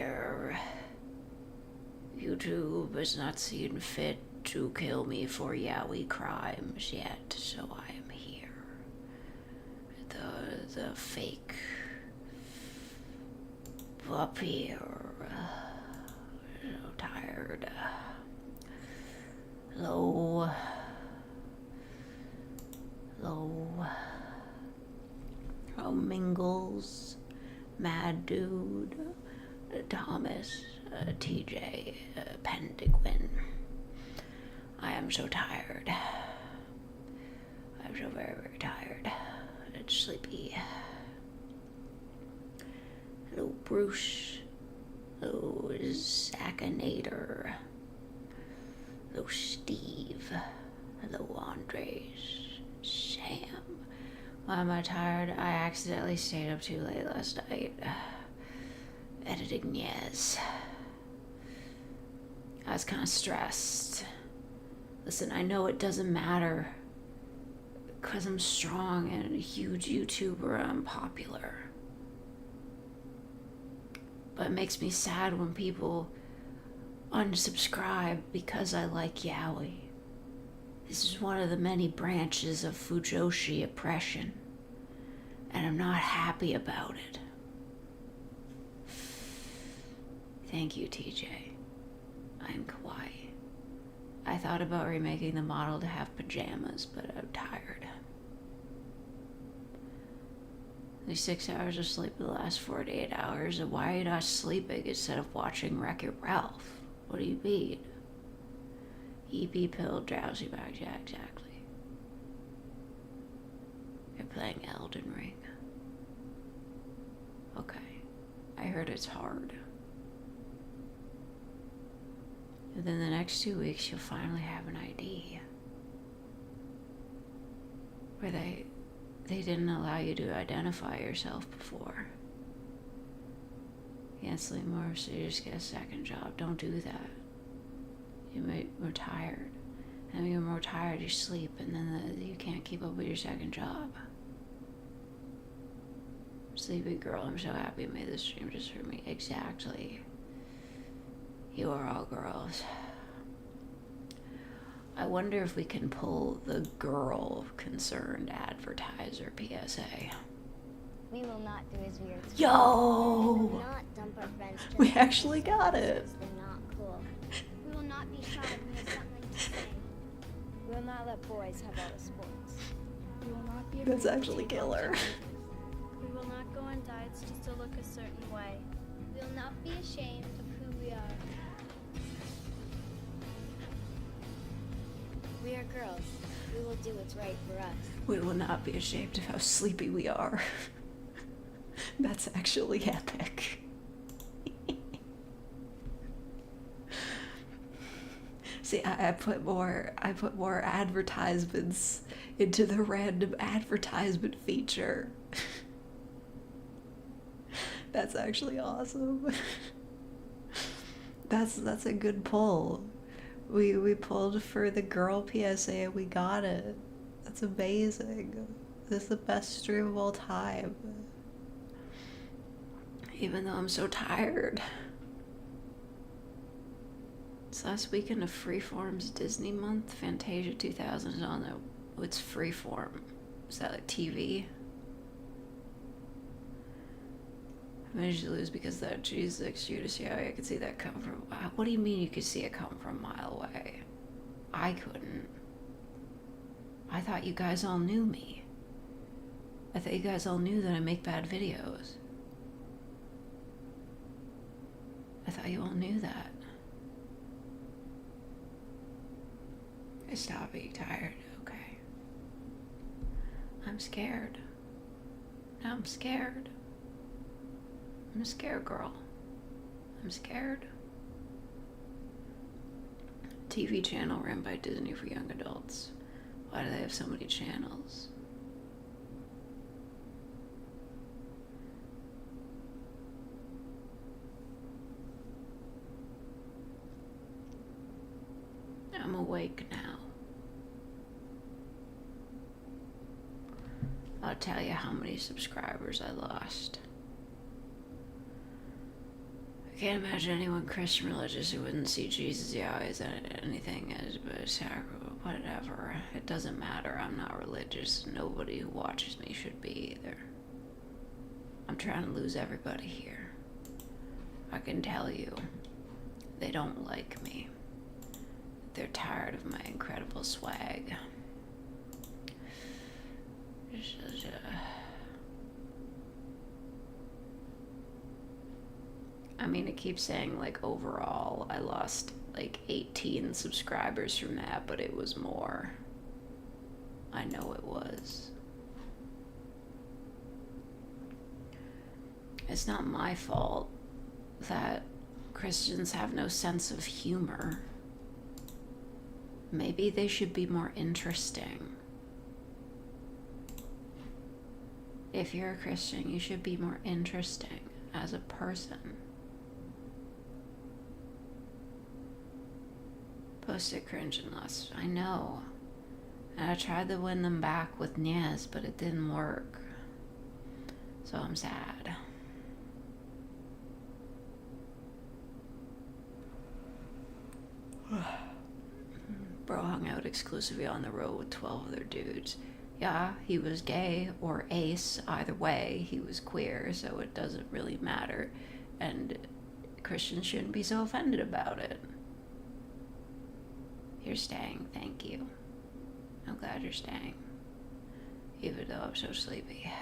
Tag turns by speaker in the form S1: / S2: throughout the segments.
S1: here. YouTube has not seen fit to kill me for yaoi crimes yet, so I am here. The fake up here. So tired. Low. Mingles, Mad Dude, Thomas, TJ, Penguin. I am so tired. I'm so very, very tired. It's sleepy. Hello, Bruce. Hello, Zackinator. Hello, Steve. Hello, Andres. Sam. Why am I tired? I accidentally stayed up too late last night. Editing, yes. I was kind of stressed. Listen, I know it doesn't matter because I'm strong and a huge YouTuber, I'm popular. But it makes me sad when people unsubscribe because I like yaoi. This is one of the many branches of Fujoshi oppression, and I'm not happy about it. Thank you, TJ. I'm kawaii. I thought about remaking the model to have pajamas, but I'm tired. These 6 hours of sleep in the last 48 hours, and why are you not sleeping instead of watching Wreck-It Ralph? What do you mean? EP pill, drowsy bags, yeah, exactly. You're playing Elden Ring. Okay. I heard it's hard. Within the next 2 weeks, you'll finally have an ID. Where they didn't allow you to identify yourself before. You can't sleep more, so you just get a second job. Don't do that. You're more tired. And when you're more tired, you sleep, and then you can't keep up with your second job. Sleepy girl, I'm so happy you made this stream just for me. Exactly. You are all girls. I wonder if we can pull the girl concerned advertiser PSA.
S2: We will not do as weird.
S1: Yo!
S2: We will not dump our friends just
S1: We actually got it.
S2: They're not cool. We will not be shy when we have something to say. We will not let boys have all the sports.
S3: We will not be
S1: That's
S3: afraid to
S1: actually
S3: take
S1: killer.
S3: on challenges. We will not go on diets just to look a certain way.
S2: We will not be ashamed of who we are. We are girls. We will do what's right for us.
S1: We will not be ashamed of how sleepy we are. That's actually epic. See, I put more advertisements into the random advertisement feature. That's actually awesome. That's a good pull. We pulled for the girl PSA and we got it. That's amazing. This is the best stream of all time. Even though I'm so tired. It's last weekend of Freeform's Disney month. Fantasia 2000 is on there. What's Freeform? Is that like TV? I managed to lose because that cheese next to you to see how I could see that come from. What do you mean you could see it come from a mile away? I couldn't. I thought you guys all knew me. I thought you guys all knew that I make bad videos. I thought you all knew that. Stop being tired, okay. I'm scared. I'm scared. I'm a scared girl. I'm scared. TV channel ran by Disney for young adults. Why do they have so many channels? I'm awake now. I'll tell you how many subscribers I lost. can't imagine anyone Christian religious who wouldn't see Jesus as anything as a sacrament. Whatever. It doesn't matter. I'm not religious. Nobody who watches me should be either. I'm trying to lose everybody here. I can tell you, they don't like me. They're tired of my incredible swag. I mean, it keeps saying, like, overall, I lost, like, 18 subscribers from that, but it was more. I know it was. It's not my fault that Christians have no sense of humor. Maybe they should be more interesting. If you're a Christian, you should be more interesting as a person. Posted cringe and lust. I know. And I tried to win them back with Niaz, but it didn't work. So I'm sad. Bro hung out exclusively on the road with 12 other dudes. Yeah, he was gay or ace. Either way, he was queer, so it doesn't really matter. And Christians shouldn't be so offended about it. You're staying, thank you. I'm glad you're staying. Even though I'm so sleepy.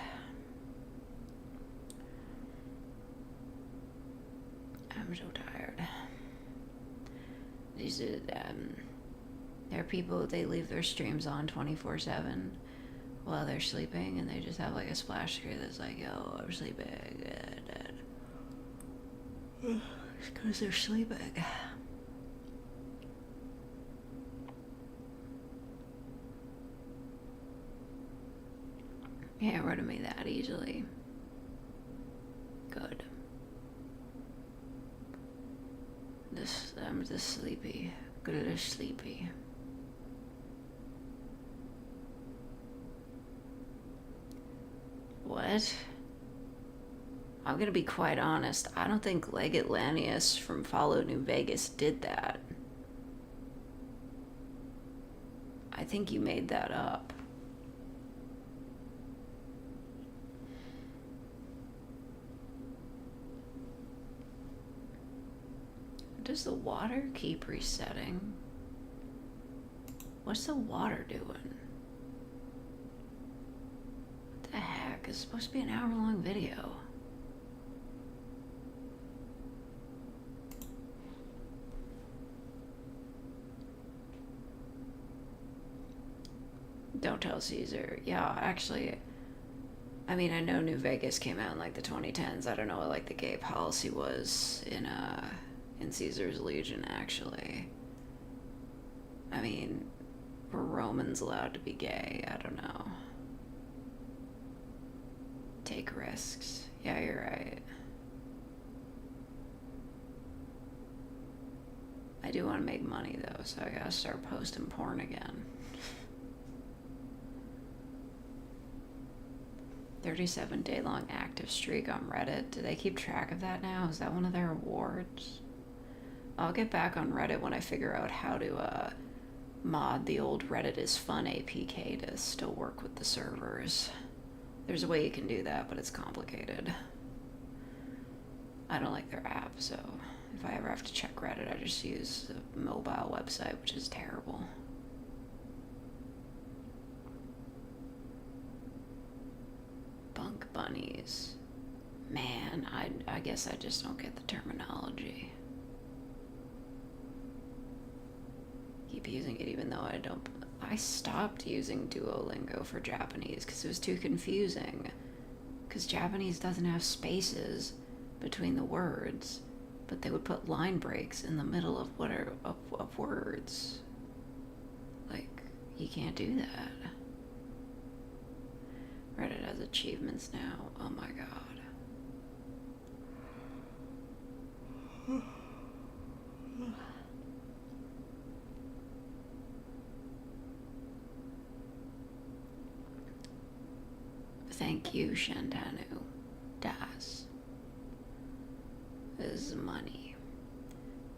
S1: I'm so tired. These are, there are people, they leave their streams on 24/7 while they're sleeping, and they just have like a splash screen that's like, yo, I'm sleeping. It's because they're sleeping. Can't rid of me that easily. Good. I'm just sleepy. Good as sleepy. What? I'm gonna be quite honest. I don't think Leggett Lanius from Follow New Vegas did that. I think you made that up. Does the water keep resetting? What's the water doing? What the heck? It's supposed to be an hour-long video. Don't tell Caesar. Yeah, actually, I mean, I know New Vegas came out in like the 2010s. I don't know what like the gay policy was in Caesar's Legion, actually. I mean, were Romans allowed to be gay? I don't know. Take risks. Yeah, you're right. I do want to make money, though, so I gotta start posting porn again. 37-day-long active streak on Reddit. Do they keep track of that now? Is that one of their awards? I'll get back on Reddit when I figure out how to mod the old Reddit is fun APK to still work with the servers. There's a way you can do that, but it's complicated. I don't like their app, so if I ever have to check Reddit, I just use the mobile website, which is terrible. Bunk bunnies. Man, I guess I just don't get the terminology. Keep using it even though I don't. I stopped using Duolingo for Japanese because it was too confusing. Because Japanese doesn't have spaces between the words, but they would put line breaks in the middle of of words. Like, you can't do that. Reddit has achievements now. Oh my god. Thank you, Shantanu Das. is money.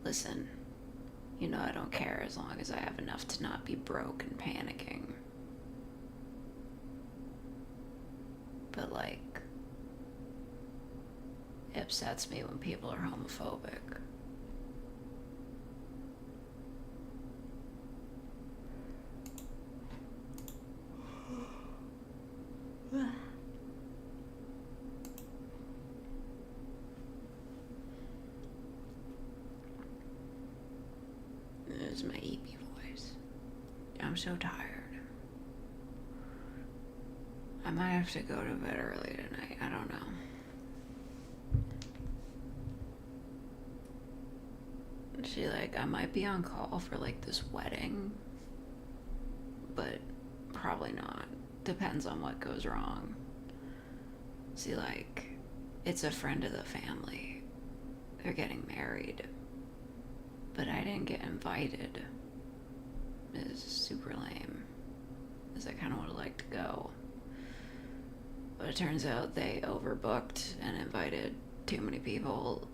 S1: Listen, you know I don't care as long as I have enough to not be broke and panicking. But, like, it upsets me when people are homophobic. This is my EP voice. I'm so tired. I might have to go to bed early tonight. I don't know. See, like, I might be on call for, like, this wedding, but probably not. Depends on what goes wrong. See, like, it's a friend of the family. They're getting married, but I didn't get invited. It's super lame, because I kind of would have liked to go. But it turns out they overbooked and invited too many people,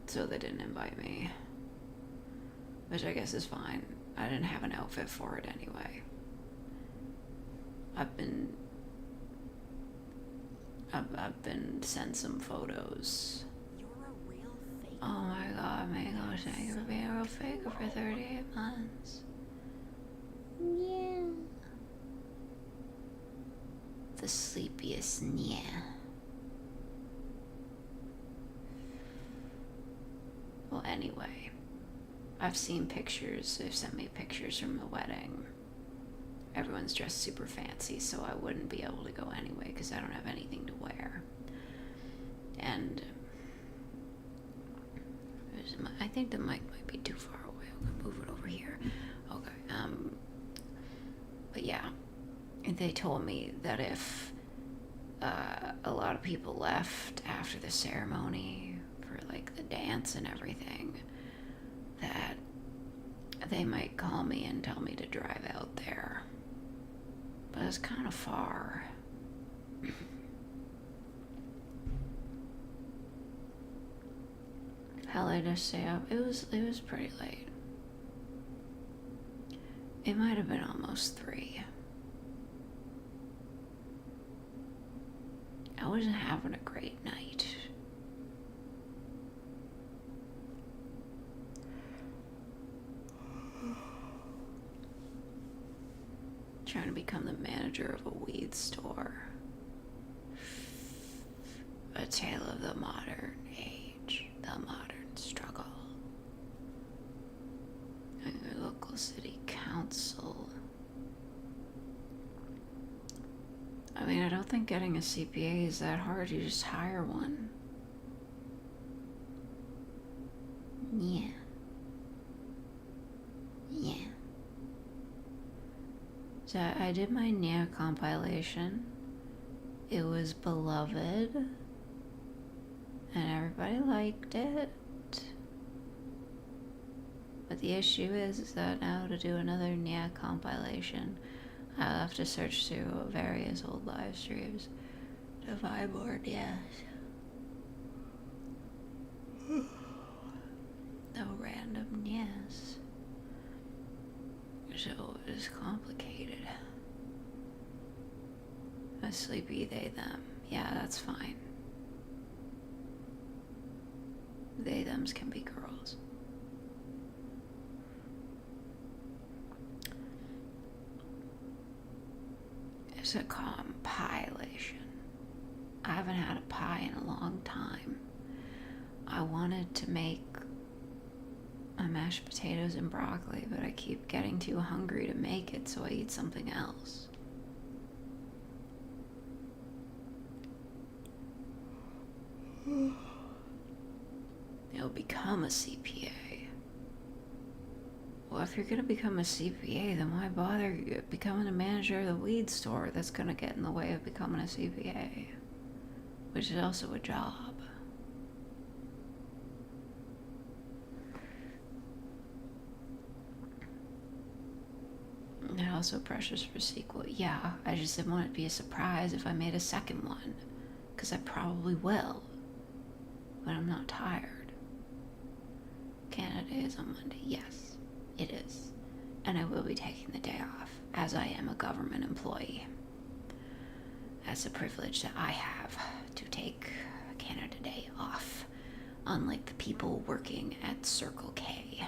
S1: so they didn't invite me. Which I guess is fine. I didn't have an outfit for it anyway. I've been sent some photos.
S2: You're a real fake.
S1: Oh my god, Mango, thank you for being a real faker for 38 months.
S2: Yeah.
S1: The sleepiest, yeah. Well, anyway, I've seen pictures. They've sent me pictures from the wedding. Everyone's dressed super fancy, so I wouldn't be able to go anyway because I don't have anything to wear. And I think the mic might be too far away. I'm gonna move it over here. Okay. But yeah, they told me that if a lot of people left after the ceremony for like the dance and everything, that they might call me and tell me to drive out there. But it's kind of far. How late did I stay up? It was pretty late. It might have been almost 3. I wasn't having a great night. Trying to become the manager of a weed store. A tale of the modern age, the modern struggle. A local city council. I mean, I don't think getting a CPA is that hard. You just hire one. Yeah. Yeah. So I did my Nia compilation. It was beloved. And everybody liked it. But the issue is that now to do another Nia compilation, I'll have to search through various old live streams to find more Nias. No random Nias. So it is complicated. A sleepy they, them. Yeah, that's fine. They, thems can be girls. It's a compilation. I haven't had a pie in a long time. I wanted to make mashed potatoes and broccoli, but I keep getting too hungry to make it, so I eat something else. You'll become a CPA. Well, if you're gonna become a CPA, then why bother becoming a manager of the weed store? That's gonna get in the way of becoming a CPA, which is also a job. And also precious for sequel. Yeah, I just didn't want it to be a surprise if I made a second one, because I probably will, but I'm not tired. is on Monday. Yes, it is. And I will be taking the day off, as I am a government employee. That's a privilege that I have, to take Canada Day off, unlike the people working at Circle K.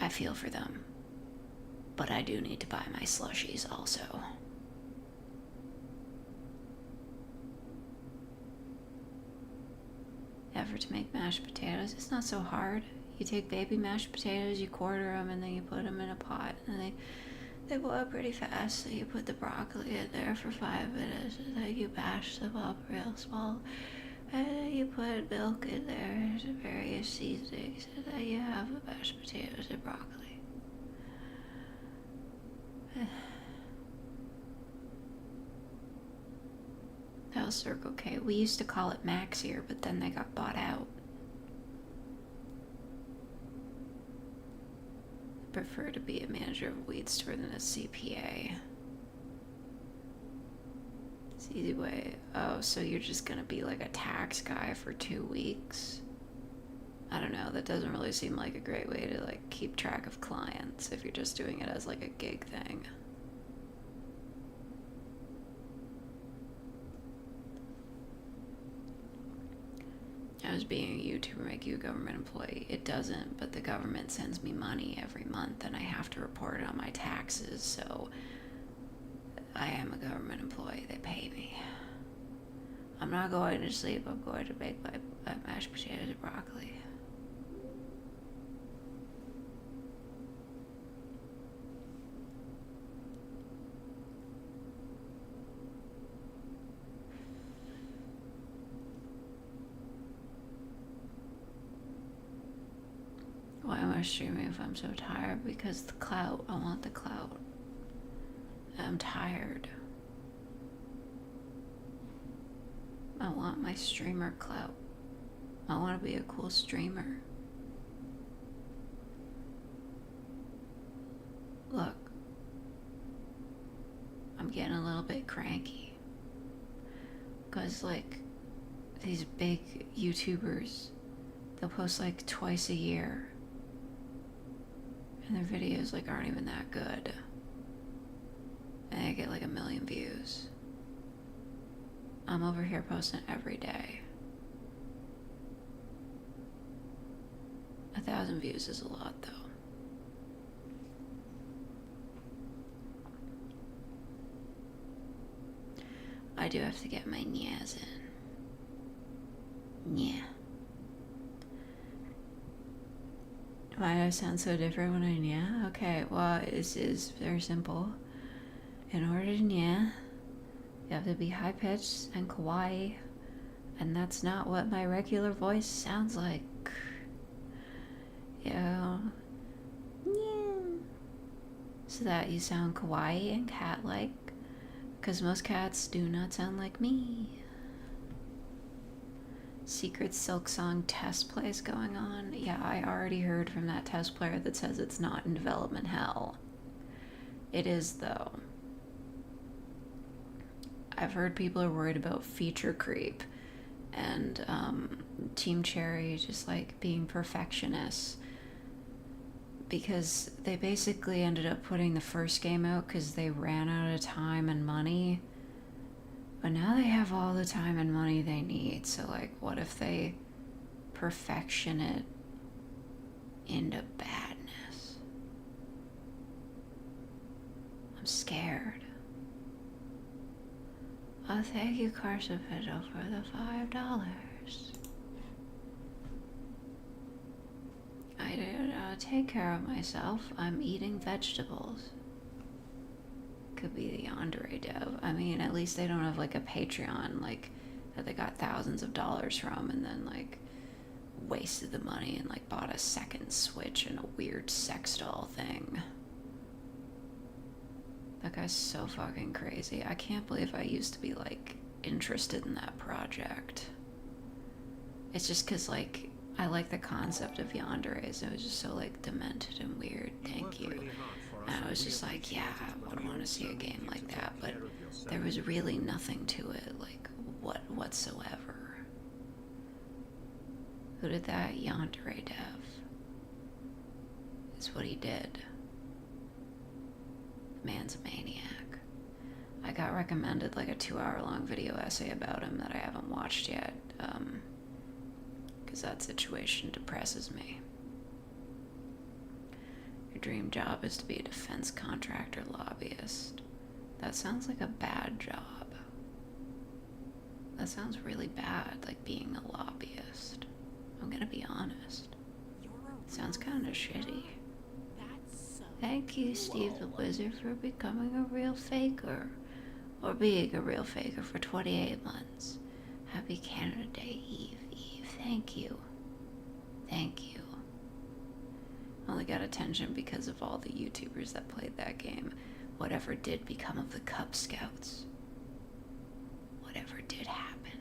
S1: I feel for them, but I do need to buy my slushies also. Ever to make mashed potatoes? It's not so hard. You take baby mashed potatoes, you quarter them, and then you put them in a pot, and they boil pretty fast. So you put the broccoli in there for 5 minutes, and then you mash them up real small, and then you put milk in there, various seasonings, and then you have the mashed potatoes and broccoli. That was Circle K. We used to call it Max here, but then they got bought out. I prefer to be a manager of a weed store than a CPA. It's the easy way. Oh, so you're just gonna be like a tax guy for 2 weeks? I don't know, that doesn't really seem like a great way to like keep track of clients if you're just doing it as like a gig thing. As being a YouTuber make you a government employee? It doesn't, but the government sends me money every month and I have to report it on my taxes, so I am a government employee. They pay me. I'm not going to sleep. I'm going to make my mashed potatoes and broccoli. Why am I streaming if I'm so tired? Because the clout. I want the clout. I'm tired. I want my streamer clout. I want to be a cool streamer. Look, I'm getting a little bit cranky. Because, like, these big YouTubers, they'll post like twice a year. And their videos like aren't even that good. And I get like 1 million views. I'm over here posting every day. 1,000 views is a lot though. I do have to get my nyas in. Yeah. Why do I sound so different when I nya? Okay, well, this is very simple. In order to nya, you have to be high-pitched and kawaii, and that's not what my regular voice sounds like. Yeah. So that you sound kawaii and cat-like, because most cats do not sound like me. Secret Silk Song test plays going on. Yeah, I already heard from that test player that says it's not in development hell. It is, though. I've heard people are worried about feature creep and Team Cherry just like being perfectionists, because they basically ended up putting the first game out because they ran out of time and money. But now they have all the time and money they need. So, like, what if they perfection it into badness? I'm scared. Oh, thank you, Carsapito, for the $5. I did take care of myself. I'm eating vegetables. Could be the Yandere dev. I mean, at least they don't have like a Patreon like that they got thousands of dollars from and then like wasted the money and like bought a second Switch and a weird sex doll thing. That guy's so fucking crazy. I can't believe I used to be like interested in that project. It's just because like I like the concept of Yandere's. It was just so like demented and weird. Thank you. And I was just like, yeah, I would want to see a game like that, but there was really nothing to it, like, whatsoever. Who did that? Yandere Dev. It's what he did. The man's a maniac. I got recommended like a 2-hour-long video essay about him that I haven't watched yet, because that situation depresses me. Your dream job is to be a defense contractor lobbyist. That sounds like a bad job. That sounds really bad, like being a lobbyist. I'm gonna be honest. Sounds kind of shitty. Thank you, Steve the Wizard, for becoming a real faker. Or being a real faker for 28 months. Happy Canada Day, Eve. Thank you. Thank you. Only got attention because of all the YouTubers that played that game. Whatever did become of the Cub Scouts. Whatever did happen.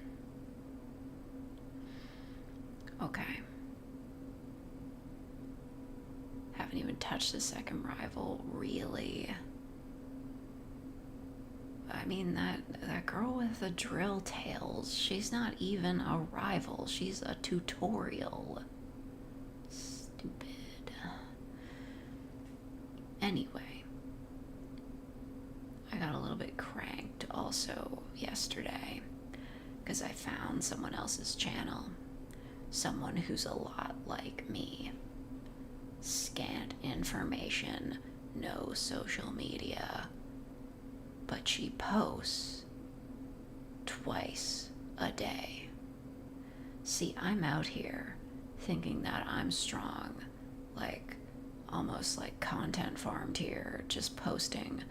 S1: Okay. Haven't even touched the second rival, really. I mean, that girl with the drill tails, she's not even a rival. She's a tutorial. Stupid. Anyway, I got a little bit cranked also yesterday because I found someone else's channel. Someone who's a lot like me. Scant information, no social media. But she posts twice a day. See, I'm out here thinking that I'm strong, like almost like content farmed here, just posting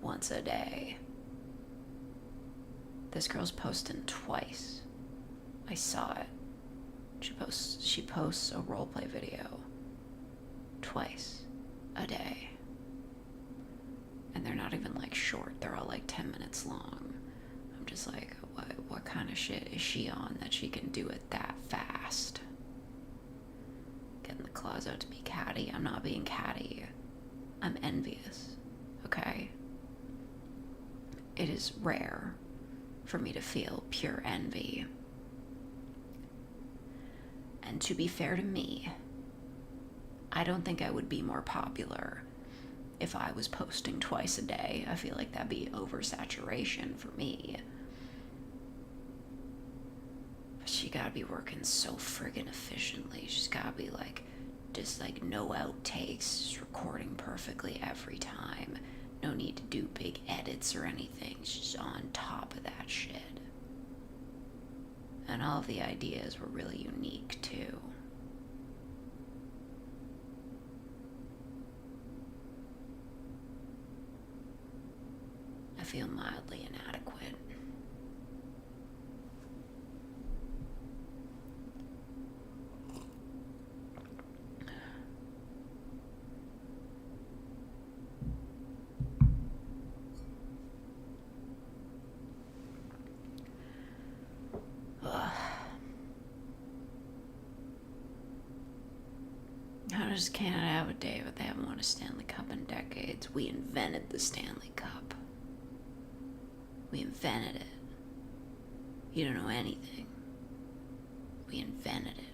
S1: once a day. This girl's posting twice. I saw it. She posts a roleplay video twice a day. And they're not even like short, they're all like 10 minutes long. I'm just like, what kind of shit is she on that she can do it that fast? Getting the claws out to be catty. I'm not being catty. I'm envious, okay? It is rare for me to feel pure envy. And to be fair to me, I don't think I would be more popular if I was posting twice a day. I feel like that'd be oversaturation for me. But she gotta be working so friggin' efficiently. She's gotta be like, just like no outtakes, just recording perfectly every time. No need to do big edits or anything. She's on top of that shit. And all of the ideas were really unique too. I feel mildly inadequate. How does Canada have a day, but they haven't won a Stanley Cup in decades? We invented the Stanley Cup. We invented it. You don't know anything. We invented it.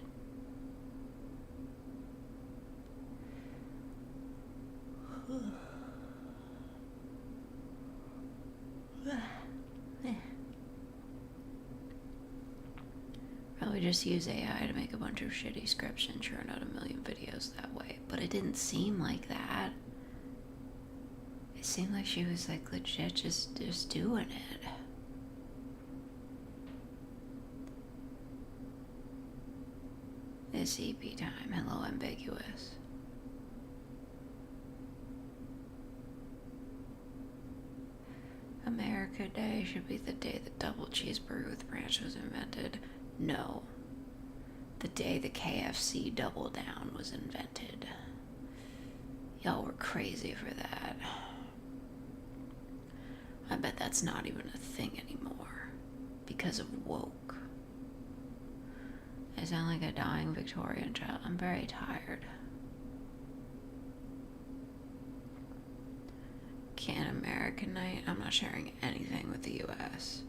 S1: Probably just use AI to make a bunch of shitty scripts and churn out a million videos that way. But it didn't seem like that. It seemed like she was like legit just doing it. It's EP time. Hello, ambiguous. America Day should be the day the double cheeseburger with ranch was invented. No. The day the KFC Double Down was invented. Y'all were crazy for that. I bet that's not even a thing anymore. Because of woke. I sound like a dying Victorian child. I'm very tired. Can American night? I'm not sharing anything with the US.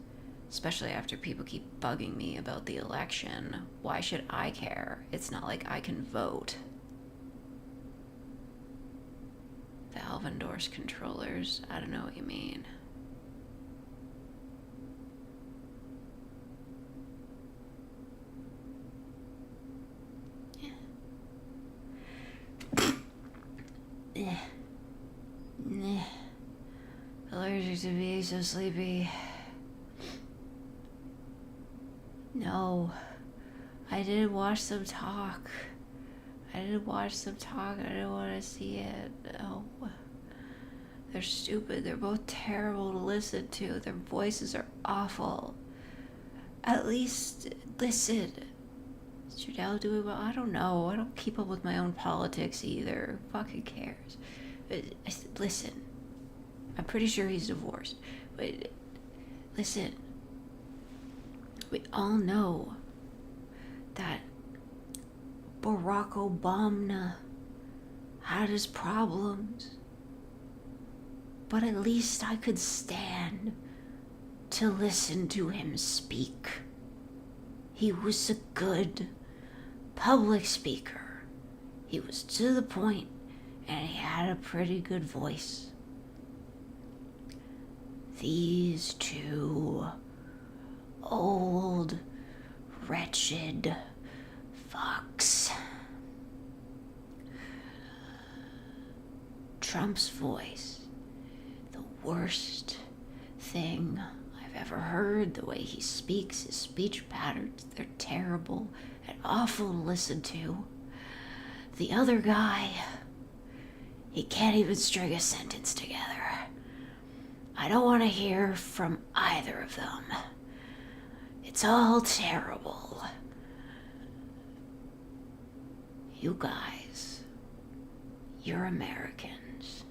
S1: Especially after people keep bugging me about the election. Why should I care? It's not like I can vote. Valve endorsed controllers. I don't know what you mean. Allergic to being so sleepy. No. I didn't watch them talk. I didn't want to see it. No. They're stupid. They're both terrible to listen to. Their voices are awful. At least listen. Is Trudell doing well? I don't know. I don't keep up with my own politics either. Who fucking cares? Listen. I'm pretty sure he's divorced. But listen. We all know that Barack Obama had his problems. But at least I could stand to listen to him speak. He was a good public speaker. He was to the point, and he had a pretty good voice. These two old, wretched fucks. Trump's voice, the worst thing I've ever heard. The way he speaks, his speech patterns, they're terrible and awful to listen to. The other guy, he can't even string a sentence together. I don't want to hear from either of them. It's all terrible. You guys, you're Americans.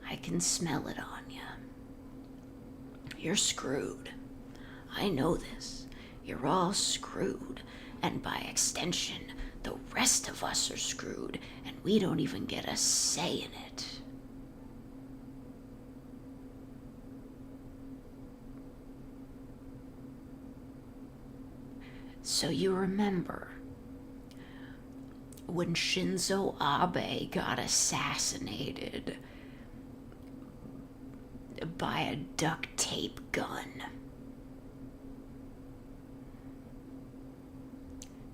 S1: I can smell it on you. You're screwed. I know this. You're all screwed. And by extension, the rest of us are screwed, and we don't even get a say in it. So you remember when Shinzo Abe got assassinated by a duct tape gun.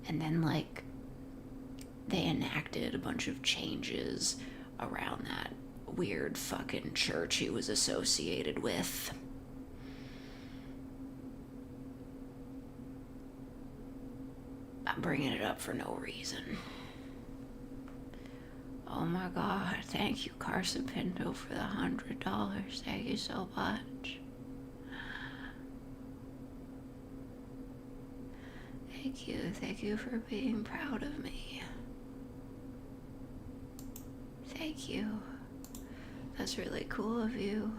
S1: And then, they enacted a bunch of changes around that weird fucking church he was associated with. I'm bringing it up for no reason. Oh my God, thank you, Carson Pinto, for the $100. Thank you so much. Thank you for being proud of me. Thank you. That's really cool of you.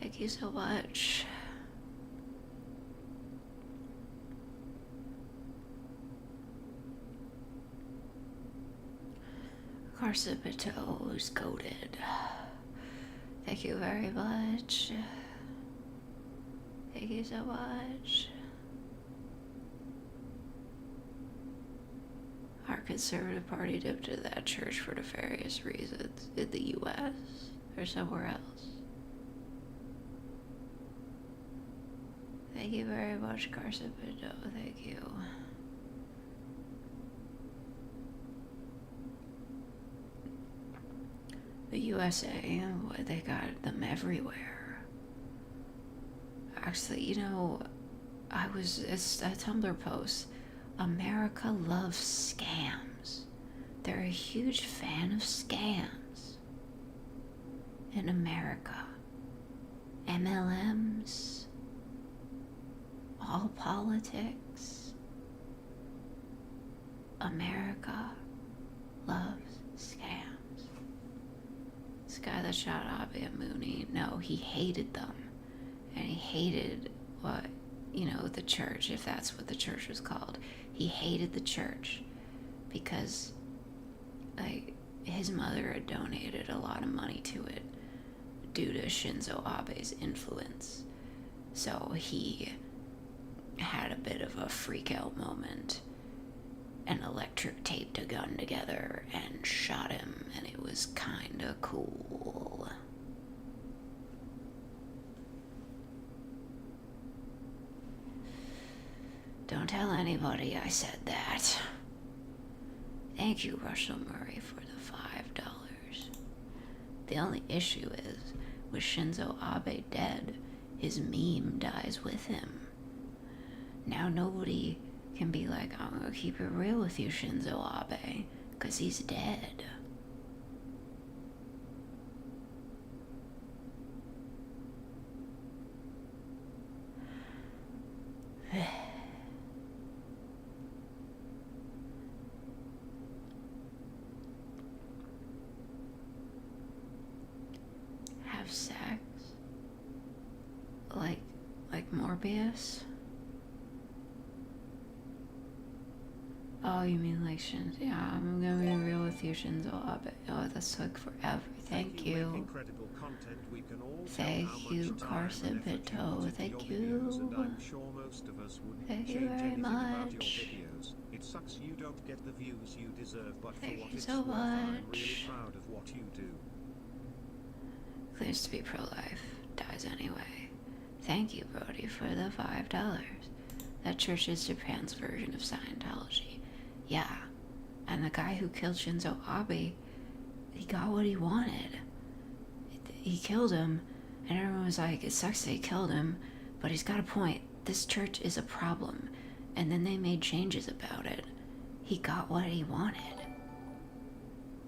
S1: Thank you so much. Carson Pinto is goated. Thank you very much. Thank you so much. Our conservative party dipped into that church for nefarious reasons in the U.S. or somewhere else. Thank you very much, Carson Pinto. Thank you. The USA, they got them everywhere. Actually, it's a Tumblr post. America loves scams. They're a huge fan of scams. In America. MLMs. All politics. America loves scams. This guy that shot Abe and Mooney, no, he hated them. And he hated the church, if that's what the church was called. He hated the church because, his mother had donated a lot of money to it due to Shinzo Abe's influence. So he had a bit of a freak out moment and electric taped a gun together and shot him, and it was kinda cool. Don't tell anybody I said that. Thank you, Russell Murray, for the $5. The only issue is, with Shinzo Abe dead, his meme dies with him. Now nobody can be like, I'm gonna keep it real with you, Shinzo Abe, because he's dead. Have sex? Like Morbius? Oh, you mean like Shinzo? Yeah, I'm gonna be real with you, Shinzo Abe. Oh, this took forever. Thank you. Thank you, Carson Pinto. Thank you. Thank you very much.
S4: It sucks you don't get the views you deserve, but
S1: Thank
S4: for what
S1: you
S4: it's
S1: so
S4: worth, I'm really
S1: much.
S4: proud of what you do.
S1: Claims to be pro-life. Dies anyway. Thank you, Brody, for the $5. That church is Japan's version of Scientology. Yeah. And the guy who killed Shinzo Abe, he got what he wanted. He killed him, and everyone was like, it sucks that he killed him, but he's got a point. This church is a problem. And then they made changes about it. He got what he wanted.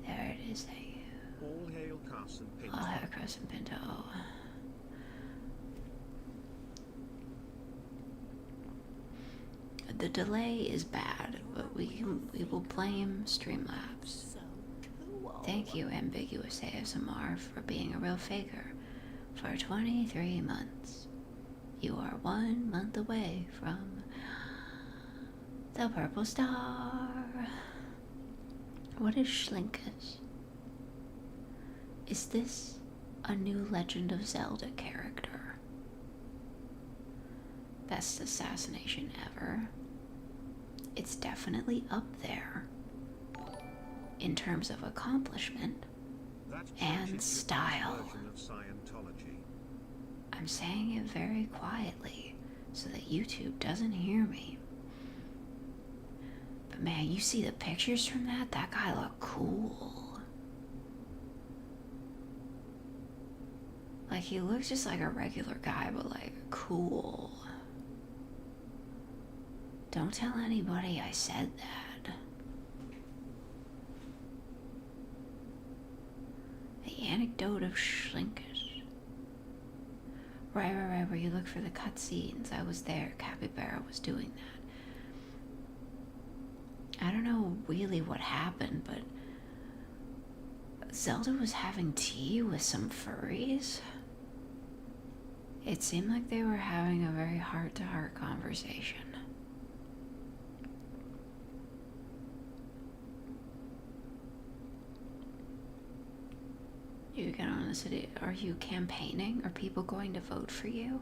S1: There it is. Thank you.
S4: All hail Carson Pinto.
S1: I'll have Carson Pinto. The delay is bad, but we will blame Streamlabs. Thank you, Ambiguous ASMR, for being a real faker. For 23 months. You are 1 month away from the purple star. What is Schlinkus? Is this a new Legend of Zelda character? Best assassination ever. It's definitely up there in terms of accomplishment and style.
S4: Of Scientology.
S1: I'm saying it very quietly so that YouTube doesn't hear me. But man, you see the pictures from that? That guy looked cool. Like, he looks just like a regular guy, but like cool. Don't tell anybody I said that. The anecdote of Schlinkish. Right, where you look for the cutscenes. I was there. Capybara was doing that. I don't know really what happened, but Zelda was having tea with some furries. It seemed like they were having a very heart-to-heart conversation. You get on the city. Are you campaigning? Are people going to vote for you?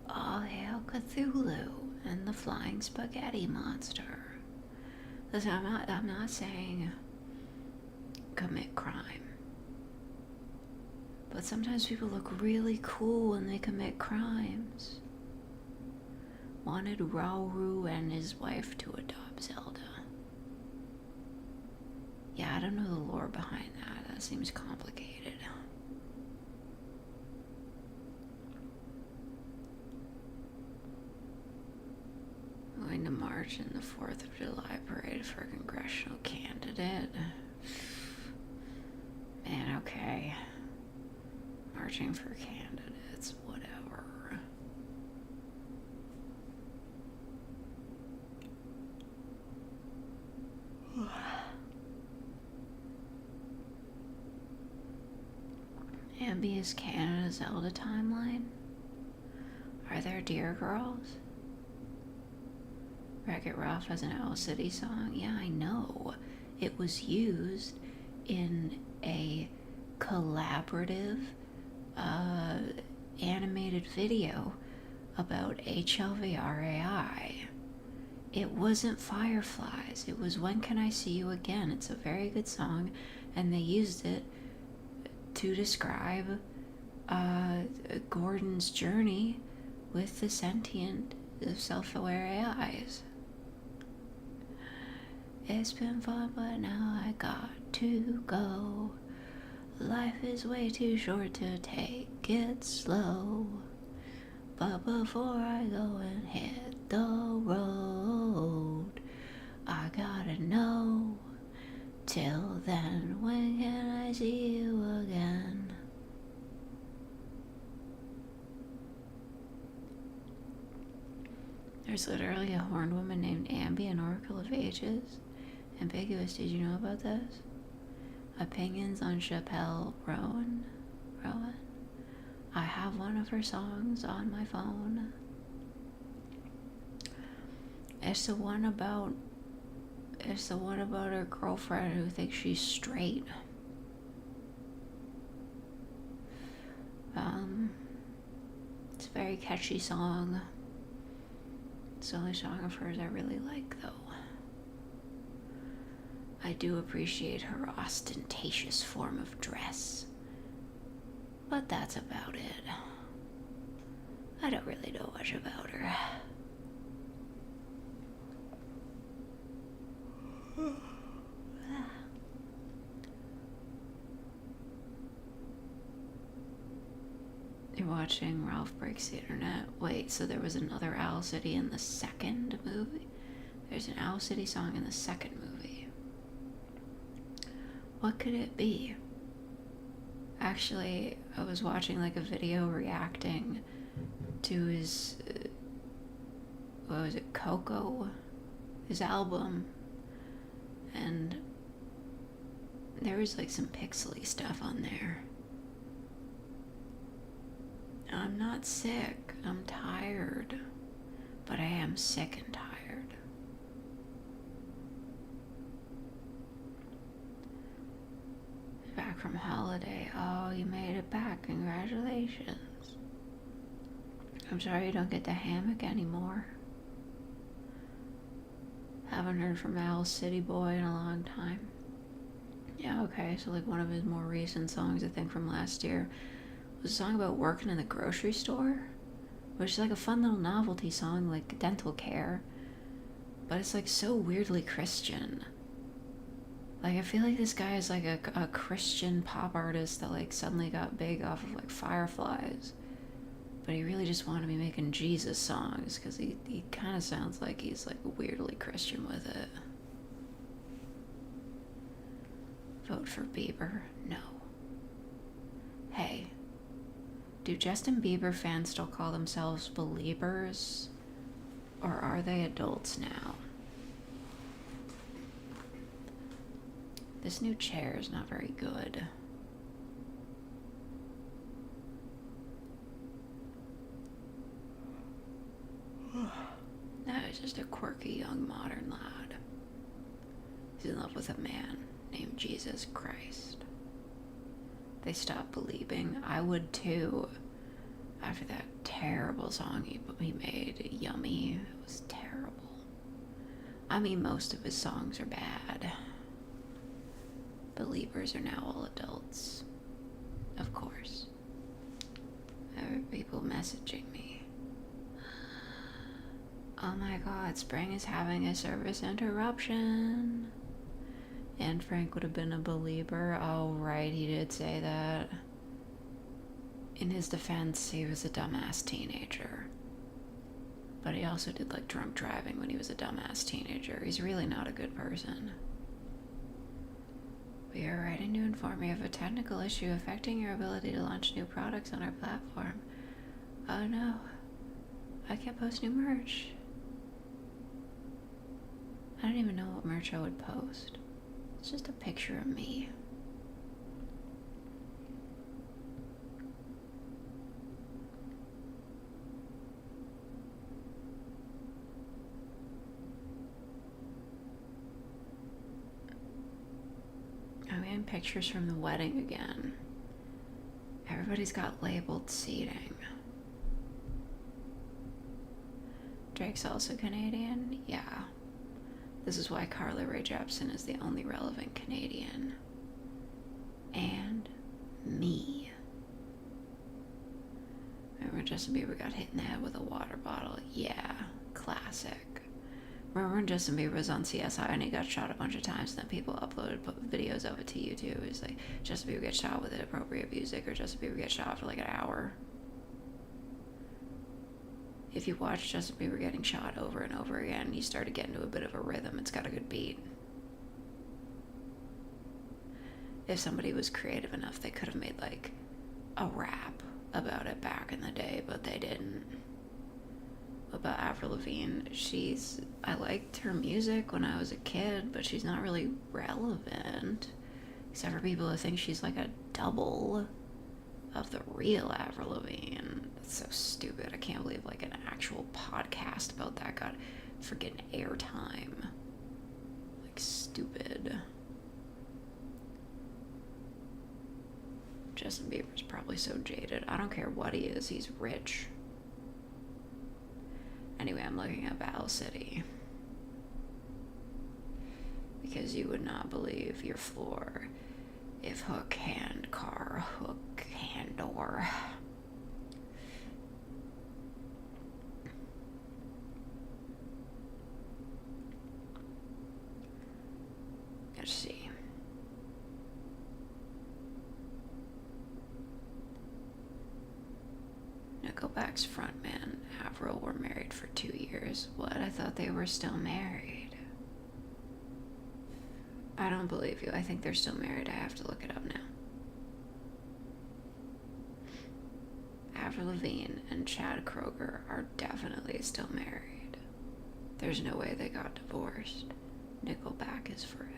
S1: All hail Cthulhu and the flying spaghetti monster. Listen, I'm not saying commit crime. But sometimes people look really cool when they commit crimes. Wanted Rauru and his wife to adopt Zelda. Yeah, I don't know the lore behind that. That seems complicated. Going to march in the 4th of July parade for a congressional candidate. Man, okay. Marching for candidates, whatever. Ambius Canada Zelda timeline? Are there deer girls? Wreck-It Ralph has an Owl City song. Yeah, I know. It was used in a collaborative animated video about HLVRAI. It wasn't Fireflies. It was When Can I See You Again. It's a very good song, and they used it to describe Gordon's journey with the sentient, self-aware AIs. It's been fun, but now I got to go. Life is way too short to take it slow. But before I go and hit the road, I gotta know. Till then, when can I see you again? There's literally a horned woman named Ambi, an Oracle of Ages. Ambiguous, did you know about this? Opinions on Chappelle Rowan. I have one of her songs on my phone. It's the one about her girlfriend who thinks she's straight. It's a very catchy song. It's the only song of hers I really like, though. I do appreciate her ostentatious form of dress. But that's about it. I don't really know much about her. You're watching Ralph Breaks the Internet. Wait, so there was another Owl City in the second movie? There's an Owl City song in the second movie. What could it be? Actually, I was watching like a video reacting to his, what was it, Coco? His album. And there was like some pixely stuff on there. I'm not sick, I'm tired, but I am sick and tired. Back from holiday. Oh, you made it back, congratulations. I'm sorry you don't get the hammock anymore. Haven't heard from Owl City Boy in a long time. Yeah, okay, so like one of his more recent songs, I think from last year, was a song about working in the grocery store, which is like a fun little novelty song, like dental care, but it's like so weirdly Christian. Like, I feel like this guy is like a Christian pop artist that like suddenly got big off of like Fireflies, but he really just wanted to be making Jesus songs because he kind of sounds like he's like weirdly Christian with it. Vote for Bieber? No. Hey, do Justin Bieber fans still call themselves believers? Or are they adults now? This new chair is not very good. No, he's just a quirky young modern lad. He's in love with a man named Jesus Christ. They stopped believing. I would too. After that terrible song he made, Yummy. It was terrible. I mean, most of his songs are bad. Believers are now all adults. Of course. There are people messaging me. Oh my god, Spring is having a service interruption. And Frank would have been a believer. Oh, right, he did say that. In his defense, he was a dumbass teenager. But he also did like drunk driving when he was a dumbass teenager. He's really not a good person. We are writing to inform you of a technical issue affecting your ability to launch new products on our platform. Oh no, I can't post new merch. I don't even know what merch I would post. It's just a picture of me. Showing pictures from the wedding again. Everybody's got labeled seating. Drake's also Canadian? Yeah. This is why Carly Rae Jepsen is the only relevant Canadian. And me. Remember Justin Bieber got hit in the head with a water bottle? Yeah, classic. Remember when Justin Bieber was on CSI and he got shot a bunch of times and then people uploaded videos of it to YouTube? It's like, Justin Bieber gets shot with inappropriate music, or Justin Bieber gets shot for like an hour. If you watch Justin Bieber getting shot over and over again, you start to get into a bit of a rhythm. It's got a good beat. If somebody was creative enough, they could have made like a rap about it back in the day, but they didn't. About Avril Lavigne, I liked her music when I was a kid, but she's not really relevant, except for people who think she's like a double of the real Avril Lavigne. That's so stupid. I can't believe like an actual podcast about that got freaking airtime. Like, stupid. Justin Bieber's probably so jaded. I don't care what he is, he's rich. Anyway, I'm looking up Owl City. Because you would not believe your floor if hook, hand, car, hook, hand, door. Let's see. Nickelback's frontman, Avril, were married for 2 years. What? I thought they were still married. I don't believe you. I think they're still married. I have to look it up now. Avril Lavigne and Chad Kroeger are definitely still married. There's no way they got divorced. Nickelback is forever.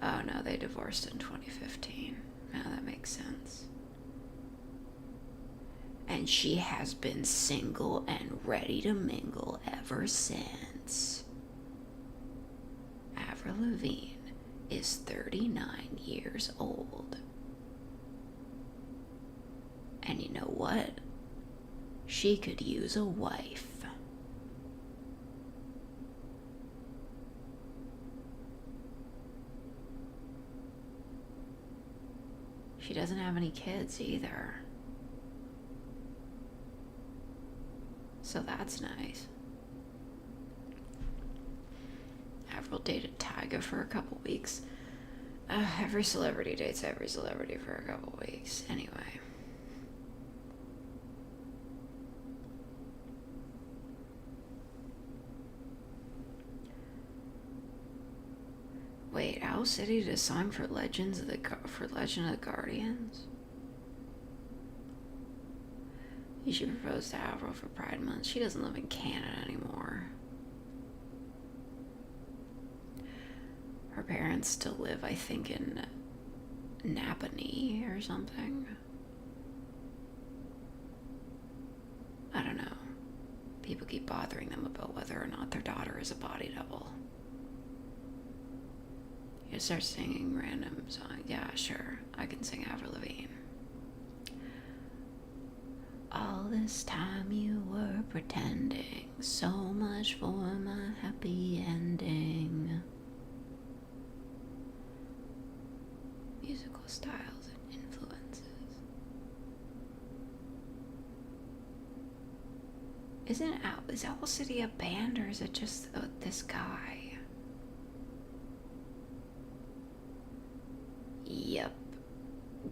S1: Oh no, they divorced in 2015. Now that makes sense. And she has been single and ready to mingle ever since. Avril Lavigne is 39 years old. And you know what? She could use a wife. She doesn't have any kids either. So that's nice. Avril dated Tyga for a couple weeks. Every celebrity dates every celebrity for a couple weeks. Anyway. Wait, Owl City to sign for Legend of the Guardians? You should propose to Avril for Pride Month. She doesn't live in Canada anymore. Her parents still live, I think, in Napanee or something. I don't know. People keep bothering them about whether or not their daughter is a body double. You start singing random songs. Yeah, sure. I can sing Avril Lavigne. All this time you were pretending, so much for my happy ending. Musical styles and influences. Is Owl City a band, or is it just this guy? Yep.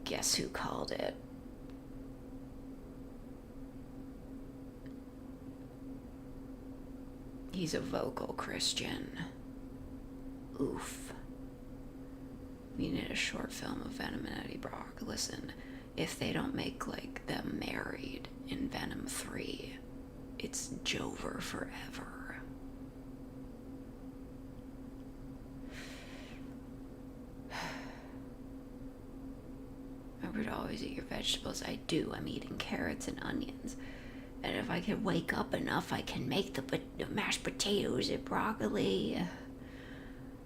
S1: Guess who called it? He's a vocal Christian. Oof. We need a short film of Venom and Eddie Brock. Listen, if they don't make, like, them married in Venom 3, it's Jover forever. Remember to always eat your vegetables. I do. I'm eating carrots and onions. And if I can wake up enough, I can make the mashed potatoes and broccoli.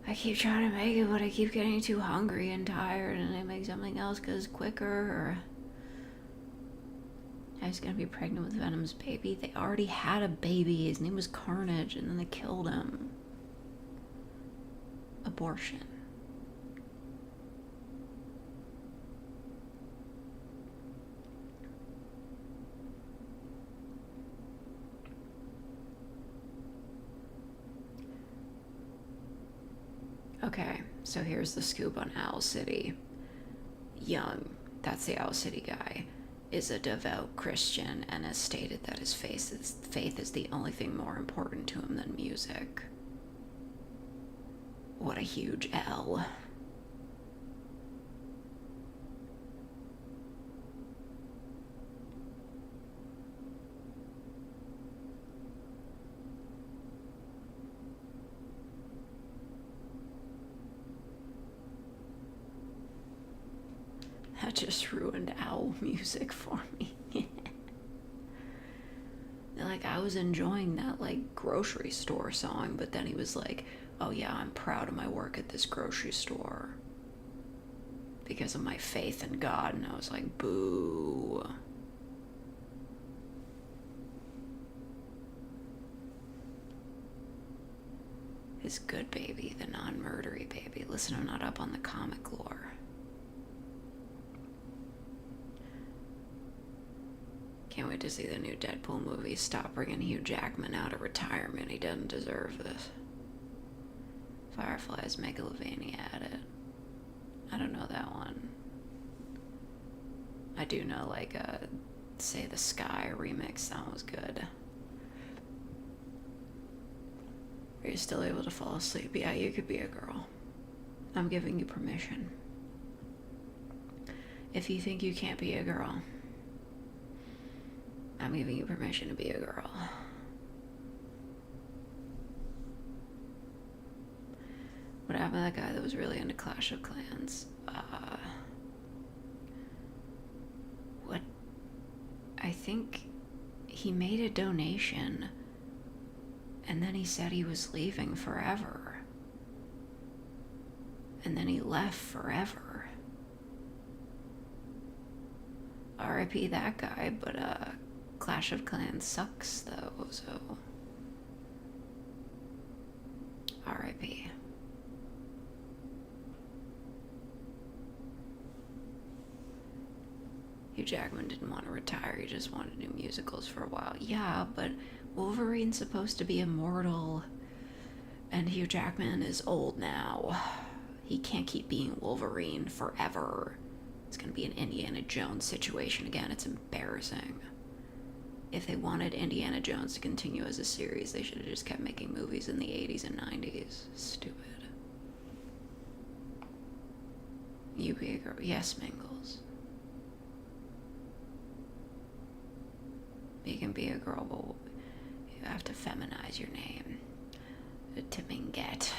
S1: I keep trying to make it, but I keep getting too hungry and tired, and I make something else because it's quicker. Or I was gonna be pregnant with Venom's baby. They already had a baby. His name was Carnage, and then they killed him. Abortion. Okay, so here's the scoop on Owl City. Young, that's the Owl City guy, is a devout Christian and has stated that his faith is the only thing more important to him than music. What a huge L. That just ruined owl music for me. Like, I was enjoying that, like, grocery store song, but then he was like, oh yeah, I'm proud of my work at this grocery store because of my faith in God. And I was like, boo. His good baby, the non-murdery baby. Listen, I'm not up on the comic lore. Can't wait to see the new Deadpool movie. Stop bringing Hugh Jackman out of retirement. He doesn't deserve this. Firefly's Megalovania at it. I don't know that one. I do know, like, Say the Sky remix. That was good. Are you still able to fall asleep? Yeah, you could be a girl. I'm giving you permission. If you think you can't be a girl, I'm giving you permission to be a girl. What happened to that guy that was really into Clash of Clans? What? I think he made a donation and then he said he was leaving forever. And then he left forever. R.I.P. that guy, but Clash of Clans sucks though, so R.I.P. Hugh Jackman didn't want to retire, he just wanted to do musicals for a while. Yeah, but Wolverine's supposed to be immortal, and Hugh Jackman is old now. He can't keep being Wolverine forever. It's gonna be an Indiana Jones situation again. It's embarrassing. If they wanted Indiana Jones to continue as a series, they should have just kept making movies in the 80s and 90s. Stupid. You be a girl. Yes, Mingles. You can be a girl, but you have to feminize your name. To Minget.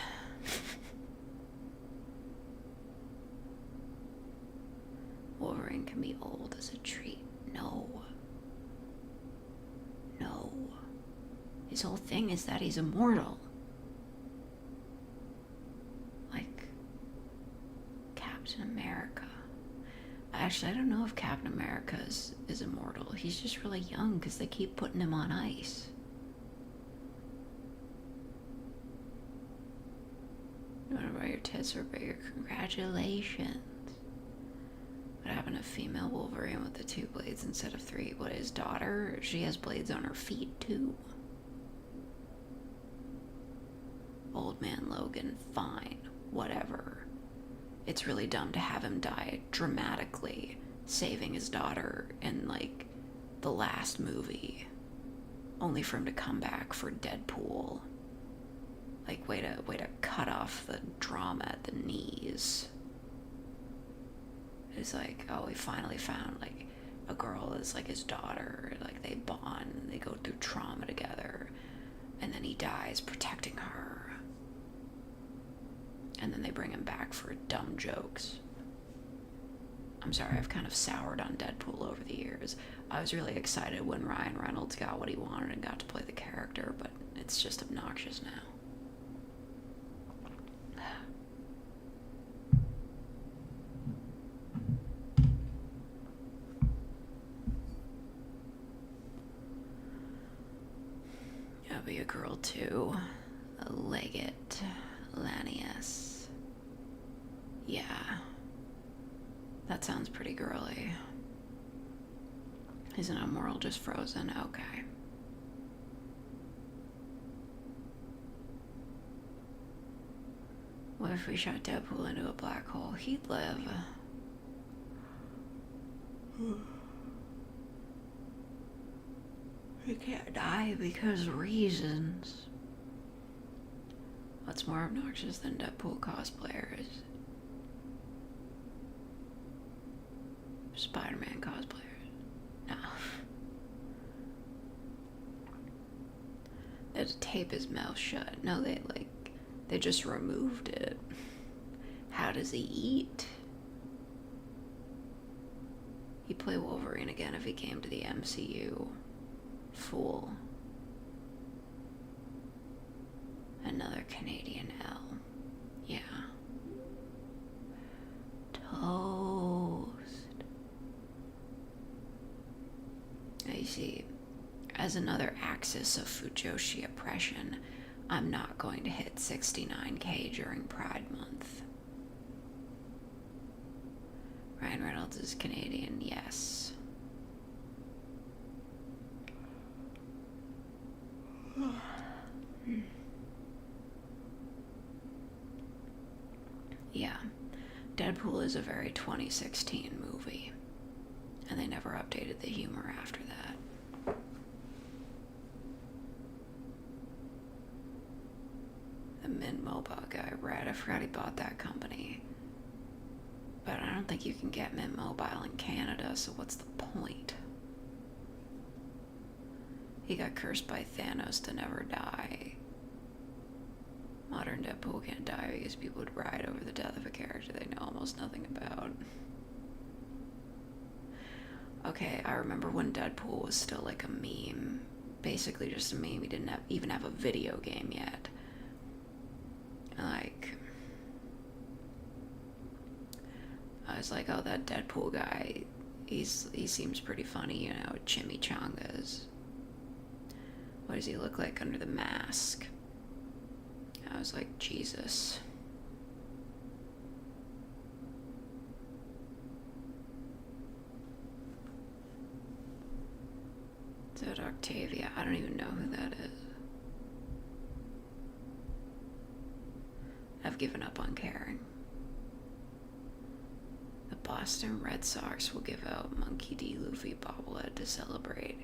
S1: Wolverine can be old as a treat. No. No. His whole thing is that he's immortal. Like Captain America. Actually, I don't know if Captain America is immortal. He's just really young because they keep putting him on ice. What about your tits are bigger? Congratulations. What happened to female Wolverine with the 2 blades instead of 3? What, his daughter? She has blades on her feet too. Old man Logan, fine. Whatever. It's really dumb to have him die dramatically, saving his daughter in, like, the last movie. Only for him to come back for Deadpool. Like, way to cut off the drama at the knees. It's like, oh, he finally found, like, a girl is like his daughter. Like, they bond, and they go through trauma together. And then he dies protecting her. And then they bring him back for dumb jokes. I'm sorry, I've kind of soured on Deadpool over the years. I was really excited when Ryan Reynolds got what he wanted and got to play the character, but it's just obnoxious now. I'll be a girl too. A Leggett Lanius. Yeah. That sounds pretty girly. Isn't a moral just frozen? Okay. What if we shot Deadpool into a black hole? He'd live. He can't die because reasons. What's more obnoxious than Deadpool cosplayers? Spider-Man cosplayers. No. They had to tape his mouth shut. No, they just removed it. How does he eat? He'd play Wolverine again if he came to the MCU. Fool. Another Canadian L. Yeah. Toast. You see, as another axis of Fujoshi oppression, I'm not going to hit 69K during Pride Month. Ryan Reynolds is Canadian, yes. Yeah, Deadpool is a very 2016 movie, and they never updated the humor after that. The Mint Mobile guy, right? I forgot he bought that company. But I don't think you can get Mint Mobile in Canada, so what's the point? He got cursed by Thanos to never die. Modern Deadpool can't die because people would ride over the death of a character they know almost nothing about. Okay, I remember when Deadpool was still like a meme. Basically just a meme. He didn't even have a video game yet. Like, I was like, oh, that Deadpool guy, he seems pretty funny, you know, chimichangas. What does he look like under the mask? I was like, Jesus. Is that Octavia? I don't even know who that is. I've given up on caring. The Boston Red Sox will give out Monkey D. Luffy bobblehead to celebrate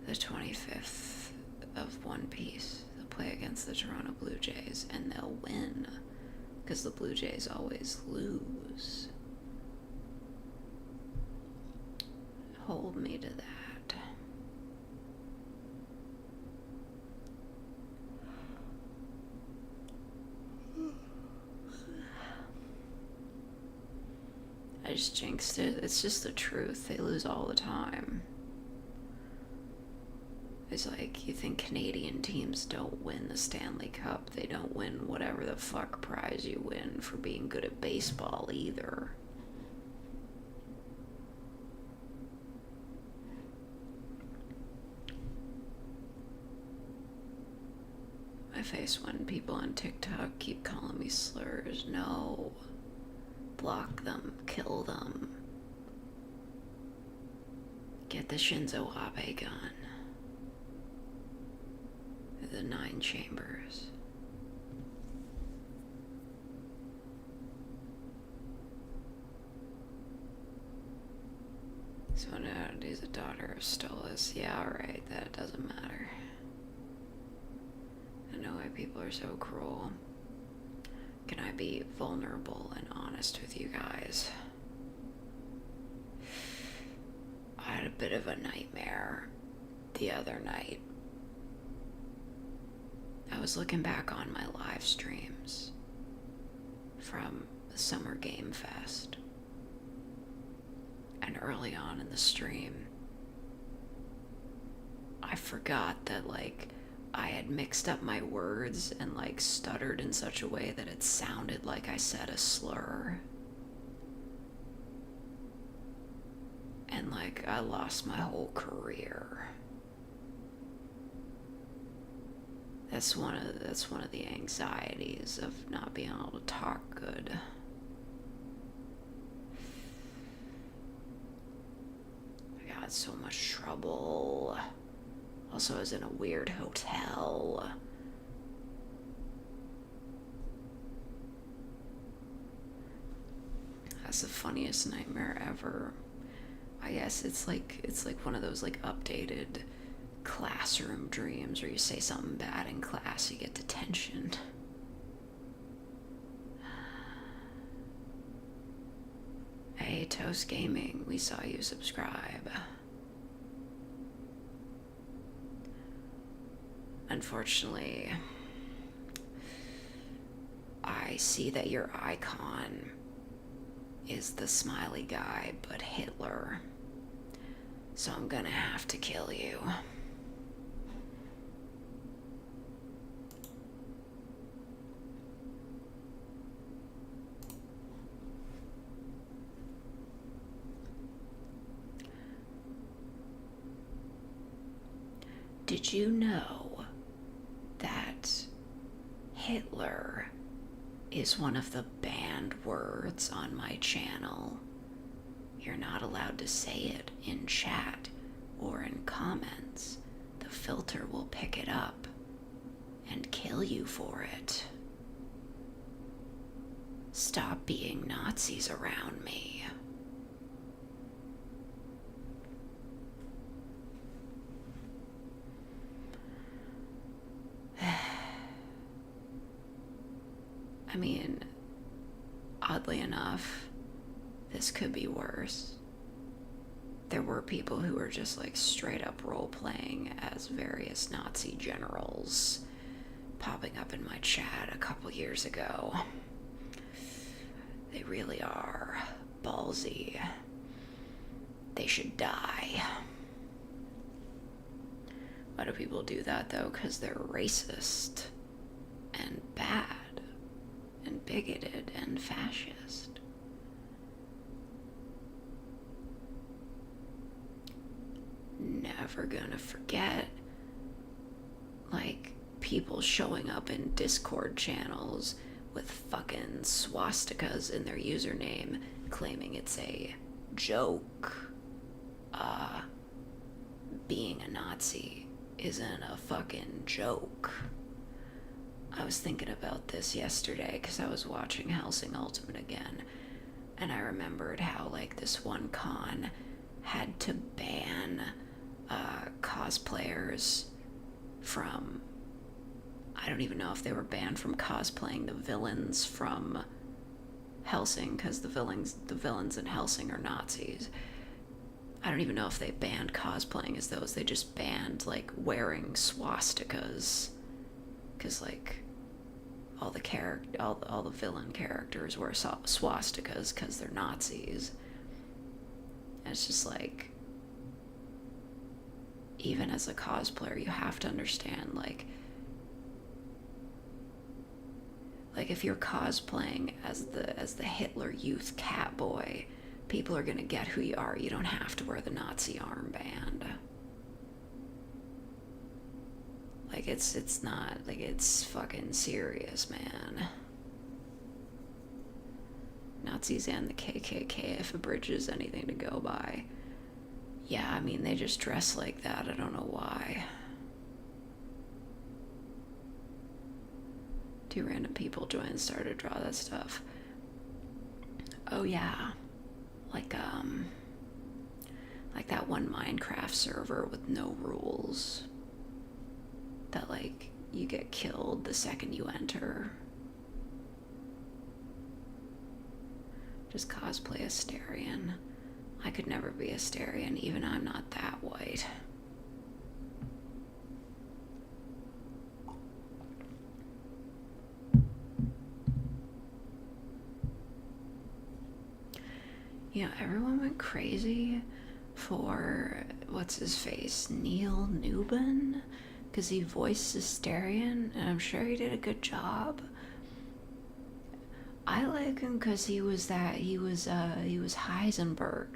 S1: the 25th of One Piece. They'll play against the Toronto Blue Jays, and they'll win, because the Blue Jays always lose. Hold me to that. I just jinxed it. It's just the truth. They lose all the time. It's like, you think Canadian teams don't win the Stanley Cup. They don't win whatever the fuck prize you win for being good at baseball either. My face when people on TikTok keep calling me slurs. No. Block them. Kill them. Get the Shinzo Abe gun. The 9 chambers. So now he's a daughter of Stolas. Yeah, alright, that doesn't matter. I know why people are so cruel. Can I be vulnerable and honest with you guys? I had a bit of a nightmare the other night. I was looking back on my live streams from the Summer Game Fest. And early on in the stream, I forgot that, like, I had mixed up my words and, like, stuttered in such a way that it sounded like I said a slur. And, like, I lost my whole career. That's one of the anxieties of not being able to talk good. I got so much trouble. Also, I was in a weird hotel. That's the funniest nightmare ever. I guess it's like one of those like updated classroom dreams where you say something bad in class, you get detention. Hey, Toast Gaming, we saw you subscribe. Unfortunately, I see that your icon is the smiley guy, but Hitler. So I'm gonna have to kill you. Did you know that Hitler is one of the banned words on my channel? You're not allowed to say it in chat or in comments. The filter will pick it up and kill you for it. Stop being Nazis around me. I mean, oddly enough, this could be worse. There were people who were just like straight up role-playing as various Nazi generals popping up in my chat a couple years ago. They really are ballsy. They should die. Why do people do that though? Because they're racist and bad and bigoted and fascist. Never gonna forget, like, people showing up in Discord channels with fucking swastikas in their username claiming it's a joke. Being a Nazi isn't a fucking joke. I was thinking about this yesterday because I was watching Hellsing Ultimate again, and I remembered how, like, this one con had to ban cosplayers from, I don't even know if they were banned from cosplaying the villains from Hellsing, because the villains in Hellsing are Nazis. I don't even know if they banned cosplaying as those. They just banned, like, wearing swastikas, because, like, all the villain characters wear swastikas because they're Nazis. And it's just like, even as a cosplayer, you have to understand, like if you're cosplaying as the Hitler Youth Catboy, people are gonna get who you are. You don't have to wear the Nazi armband. Like, it's not, like, it's fucking serious, man. Nazis and the KKK, if a bridge is anything to go by. Yeah, I mean, they just dress like that. I don't know why. Two random people joined and started to draw that stuff. Oh yeah. Like that one Minecraft server with no rules. That, like, you get killed the second you enter. Just cosplay Asterion. I could never be Asterion, even I'm not that white. You know, everyone went crazy for, what's his face, Neil Newbin, because he voiced Asterion, and I'm sure he did a good job. I like him because he was Heisenberg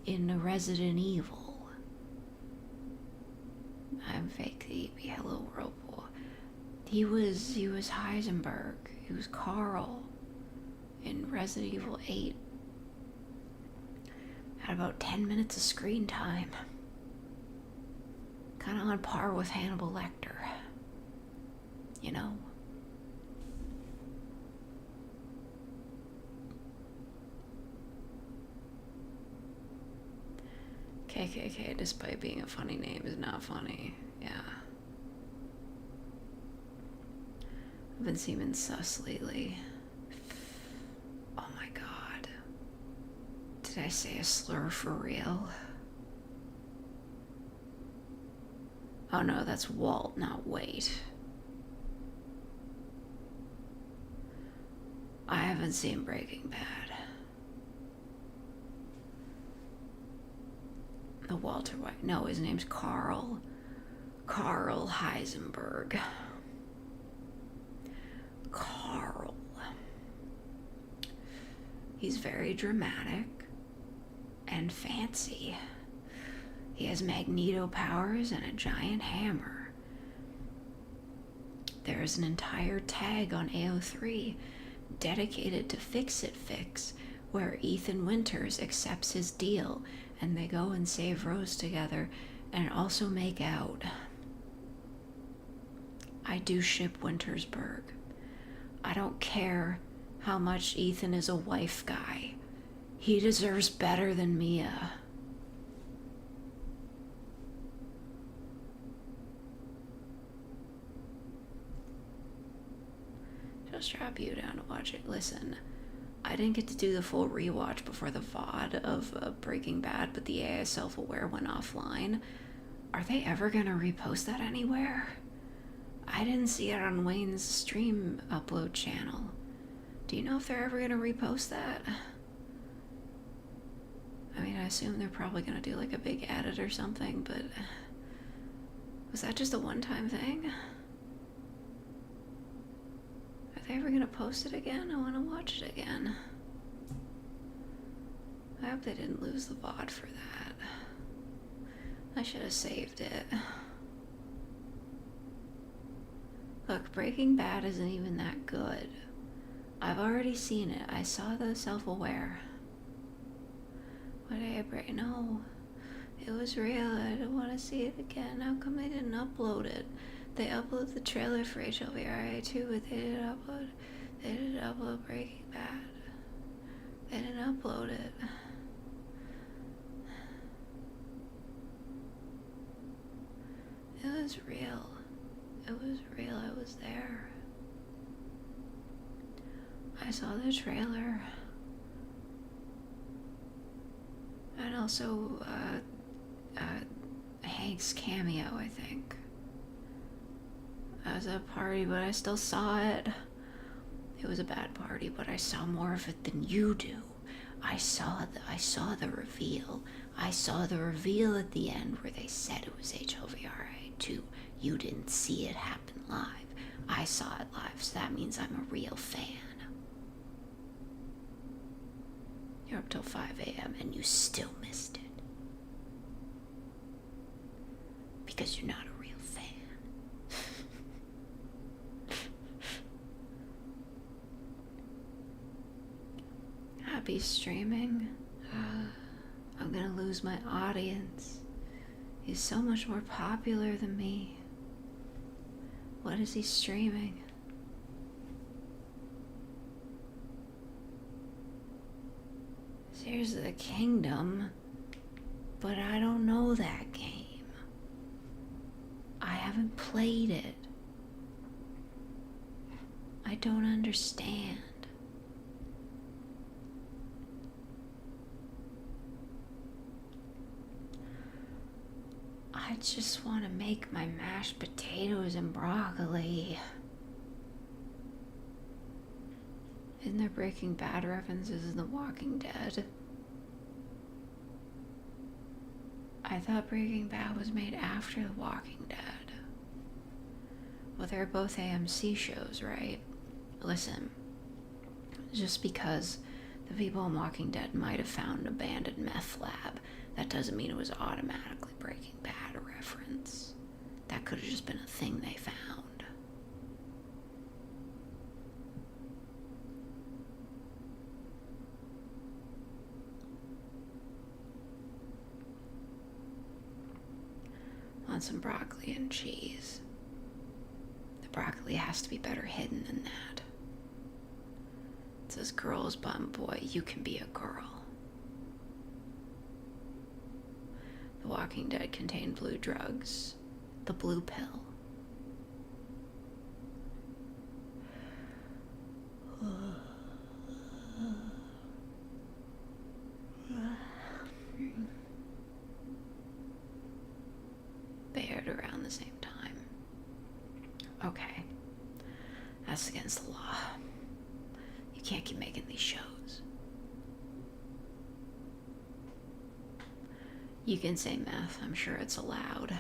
S1: in Resident Evil. I'm fake the Hello Whirlpool. He was Heisenberg. He was Carl in Resident Evil 8. Had about 10 minutes of screen time. Kind of on par with Hannibal Lecter. You know? KKK, despite being a funny name, is not funny. Yeah. I've been seeming sus lately. Oh my god. Did I say a slur for real? Oh no, that's Walt, not Wait. I haven't seen Breaking Bad. The Walter White. No, his name's Carl. Carl Heisenberg. Carl. He's very dramatic and fancy. He has magneto powers and a giant hammer. There is an entire tag on AO3 dedicated to Fix-It Fix, where Ethan Winters accepts his deal and they go and save Rose together and also make out. I do ship Wintersburg. I don't care how much Ethan is a wife guy. He deserves better than Mia. She'll strap you down to watch it. Listen, I didn't get to do the full rewatch before the VOD of Breaking Bad, but the AI Self-Aware went offline. Are they ever gonna repost that anywhere? I didn't see it on Wayne's stream upload channel. Do you know if they're ever gonna repost that? I mean, I assume they're probably gonna do like a big edit or something, but was that just a one-time thing? Are they ever gonna post it again? I wanna watch it again. I hope they didn't lose the VOD for that. I should have saved it. Look, Breaking Bad isn't even that good. I've already seen it. I saw the Self-Aware. Why did I break? No. It was real. I don't want to see it again. How come they didn't upload it? They uploaded the trailer for HLVRA too, but they didn't upload Breaking Bad. They didn't upload it. It was real. It was real. I was there. I saw the trailer. And also, Hank's cameo, I think. I was at a party, but I still saw it. It was a bad party, but I saw more of it than you do. I saw the reveal. I saw the reveal at the end where they said it was HLVRA 2. You didn't see it happen live. I saw it live, so that means I'm a real fan. You're up till 5 a.m. and you still missed it. Because you're not a real fan. Happy streaming. I'm gonna lose my audience. He's so much more popular than me. What is he streaming? Tears of the Kingdom, but I don't know that game. I haven't played it. I don't understand. I just want to make my mashed potatoes and broccoli. Isn't there Breaking Bad references in The Walking Dead? I thought Breaking Bad was made after The Walking Dead. Well, they're both AMC shows, right? Listen, just because the people in Walking Dead might have found an abandoned meth lab, that doesn't mean it was automatically Breaking Bad a reference. That could have just been a thing they found. Want some broccoli and cheese. The broccoli has to be better hidden than that. It says, girls, bum boy, you can be a girl. The Walking Dead contained blue drugs. The blue pill. They aired around the same time. Okay. That's against the law. You can't keep making these shows. You can say meth, I'm sure it's allowed.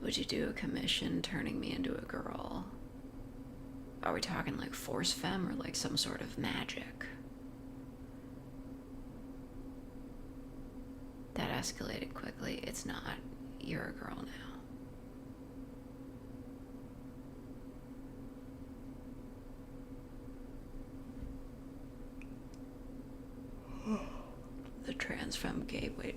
S1: Would you do a commission turning me into a girl? Are we talking like force femme or like some sort of magic? That escalated quickly. It's not. You're a girl now. The trans femme gateway.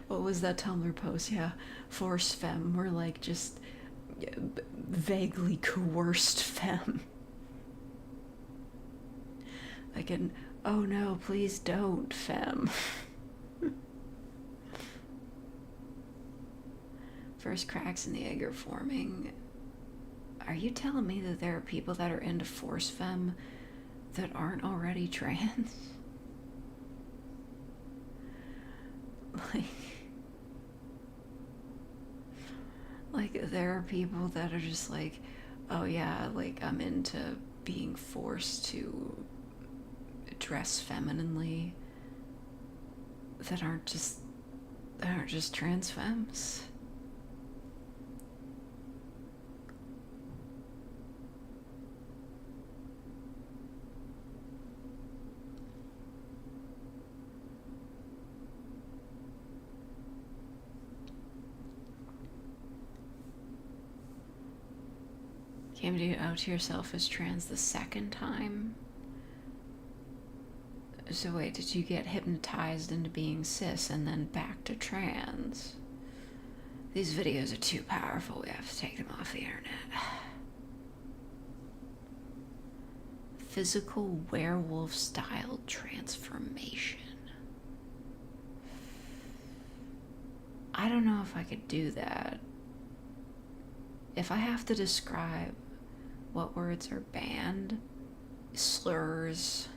S1: What was that Tumblr post? Yeah, force femme. We're like just vaguely coerced femme. Like an, oh no, please don't, femme. First cracks in the egg are forming. Are you telling me that there are people that are into force femme that aren't already trans? Like there are people that are just like, oh yeah, like I'm into being forced to dress femininely, that aren't just trans femmes. Came out to yourself as trans the second time? So wait, did you get hypnotized into being cis and then back to trans? These videos are too powerful. We have to take them off the internet. Physical werewolf-style transformation. I don't know if I could do that. If I have to describe what words are banned, slurs,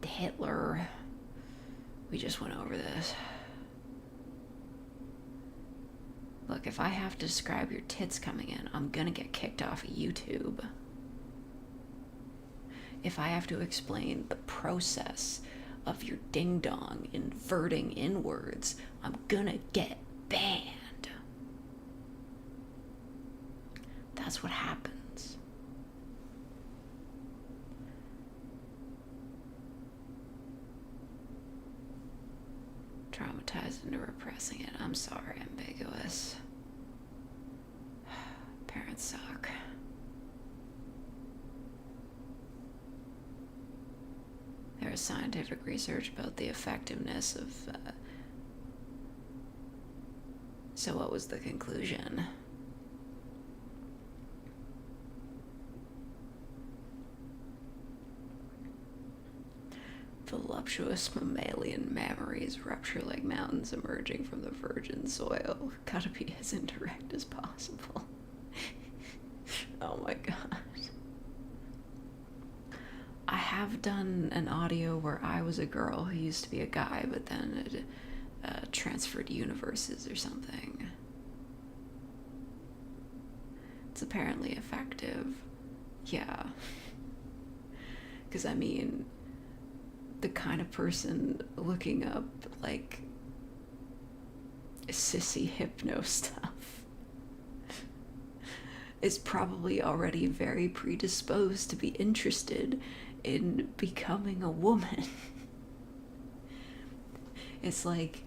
S1: Hitler, we just went over this. Look, if I have to describe your tits coming in, I'm gonna get kicked off of YouTube. If I have to explain the process of your ding-dong inverting inwards, I'm gonna get banned. That's what happens. Traumatized into repressing it. I'm sorry, ambiguous. Parents suck. There is scientific research about the effectiveness of... So what was the conclusion? Voluptuous mammalian mammaries rupture like mountains emerging from the virgin soil. Gotta be as indirect as possible. Oh my god. I have done an audio where I was a girl who used to be a guy, but then transferred universes or something. It's apparently effective. Yeah. Because, I mean, the kind of person looking up, like, sissy hypno stuff is probably already very predisposed to be interested in becoming a woman. It's like,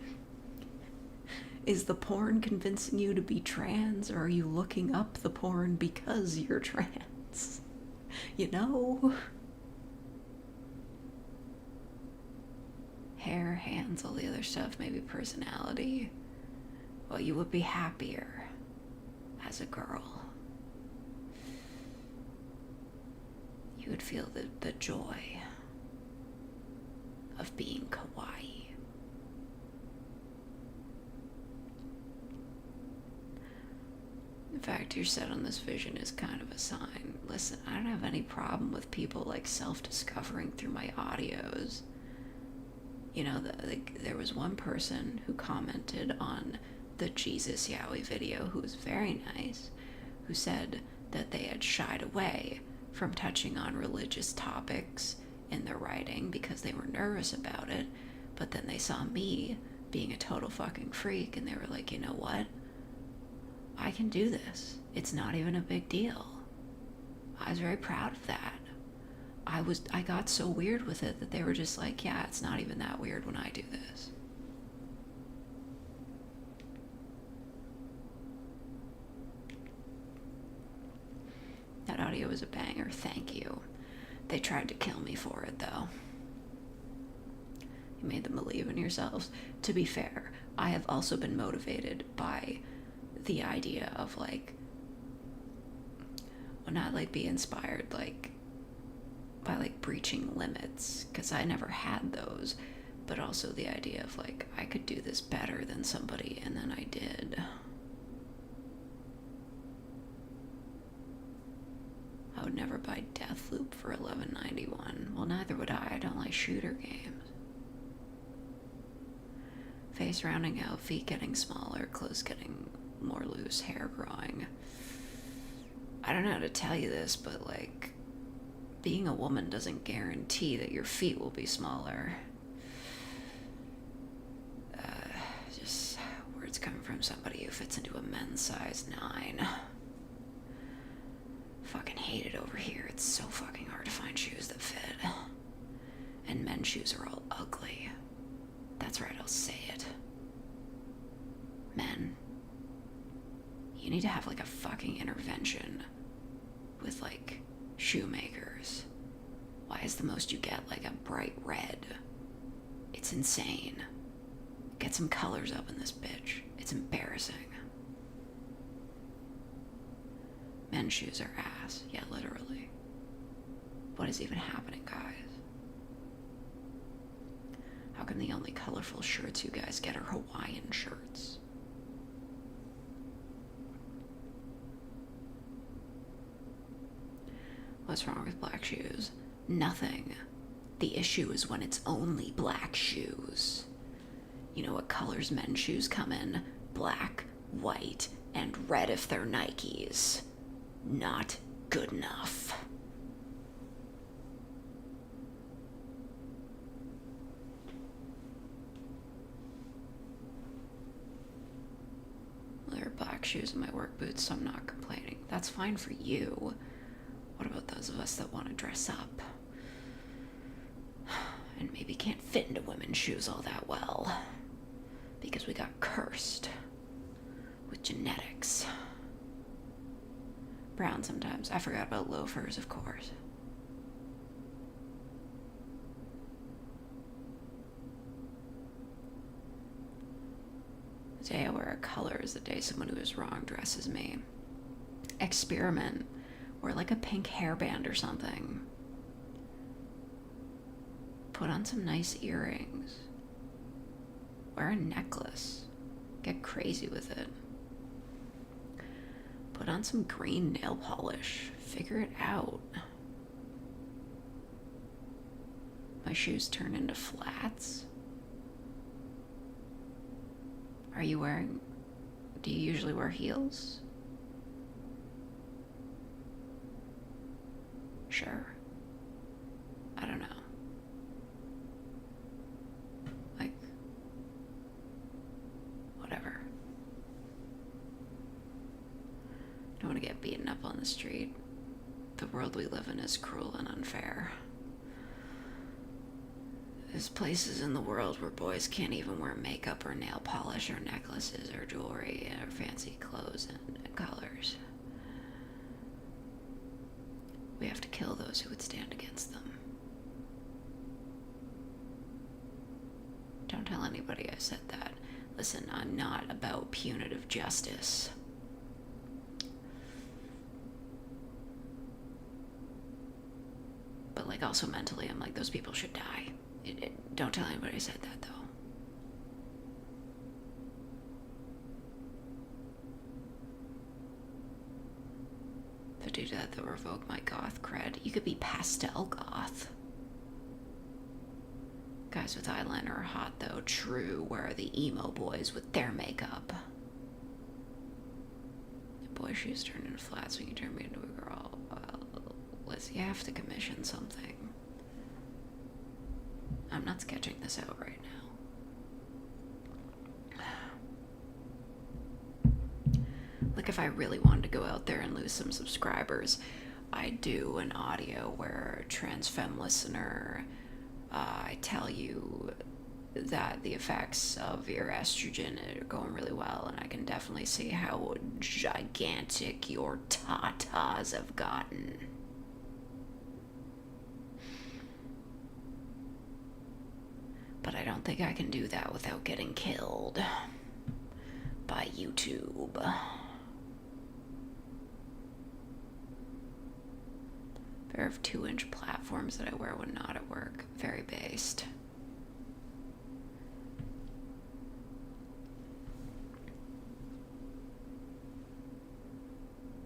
S1: is the porn convincing you to be trans, or are you looking up the porn because you're trans? You know? Hair, hands, all the other stuff, maybe personality. Well, you would be happier as a girl. You would feel the joy of being kawaii. In fact, your set on this vision is kind of a sign. Listen, I don't have any problem with people like self-discovering through my audios. You know, there was one person who commented on the Jesus Yowie video who was very nice, who said that they had shied away from touching on religious topics in their writing because they were nervous about it, but then they saw me being a total fucking freak and they were like, you know what? I can do this. It's not even a big deal. I was very proud of that. I got so weird with it that they were just like, yeah, it's not even that weird when I do this. That audio was a banger, thank you. They tried to kill me for it, though. You made them believe in yourselves. To be fair, I have also been motivated by the idea of, like, well, not, like, be inspired, like, by, like, breaching limits, because I never had those, but also the idea of, like, I could do this better than somebody, and then I did. I would never buy Deathloop for $11.91. Well, neither would I. I don't like shooter games. Face rounding out, feet getting smaller, clothes getting more loose, hair growing. I don't know how to tell you this, but, like, being a woman doesn't guarantee that your feet will be smaller. Just words coming from somebody who fits into a men's size 9. Fucking hate it over here. It's so fucking hard to find shoes that fit. And men's shoes are all ugly. That's right, I'll say it. Men, you need to have, like, a fucking intervention with, like, shoemakers. Why is the most you get, like, a bright red? It's insane. Get some colors up in this bitch. It's embarrassing. Men's shoes are ass. Yeah, literally. What is even happening, guys? How come the only colorful shirts you guys get are Hawaiian shirts? What's wrong with black shoes? Nothing. The issue is when it's only black shoes. You know what colors men's shoes come in? Black, white, and red if they're Nikes. Not good enough. There are black shoes in my work boots, so I'm not complaining. That's fine for you. What about those of us that want to dress up? And maybe can't fit into women's shoes all that well. Because we got cursed with genetics. Brown sometimes. I forgot about loafers, of course. The day I wear a color is the day someone who is wrong dresses me. Experiment. Wear like a pink hairband or something. Put on some nice earrings. Wear a necklace. Get crazy with it. Put on some green nail polish. Figure it out. My shoes turn into flats. Are you wearing... Do you usually wear heels? Sure. I don't know. Like... Whatever. Don't want to get beaten up on the street. The world we live in is cruel and unfair. There's places in the world where boys can't even wear makeup or nail polish or necklaces or jewelry or fancy clothes and colors. We have to kill those who would stand against them. Don't tell anybody I said that. Listen, I'm not about punitive justice. But like also mentally, I'm like, those people should die. Don't tell anybody I said that, though. If I do that, they'll revoke my goth cred. You could be pastel goth. Guys with eyeliner are hot, though. True. Where are the emo boys with their makeup? Boy shoes turn into flats when you turn me into a girl. Well, Liz, you have to commission something. I'm not sketching this out right now. Like, if I really wanted to go out there and lose some subscribers, I'd do an audio where a trans femme listener, I tell you that the effects of your estrogen are going really well, and I can definitely see how gigantic your tatas have gotten. But I don't think I can do that without getting killed by YouTube. Pair of 2-inch platforms that I wear when not at work. Very based.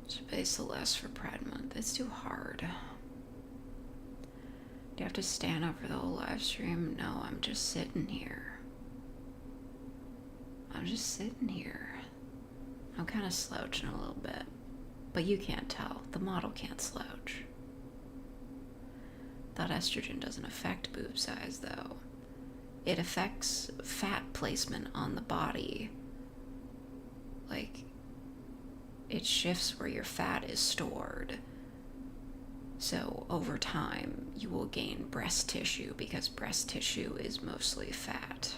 S1: Should pay Celeste for Pride Month. It's too hard. Do you have to stand up for the whole live stream? No, I'm just sitting here. I'm just sitting here. I'm kind of slouching a little bit. But you can't tell. The model can't slouch. Thought estrogen doesn't affect boob size, though. It affects fat placement on the body. Like, it shifts where your fat is stored. So over time, you will gain breast tissue because breast tissue is mostly fat.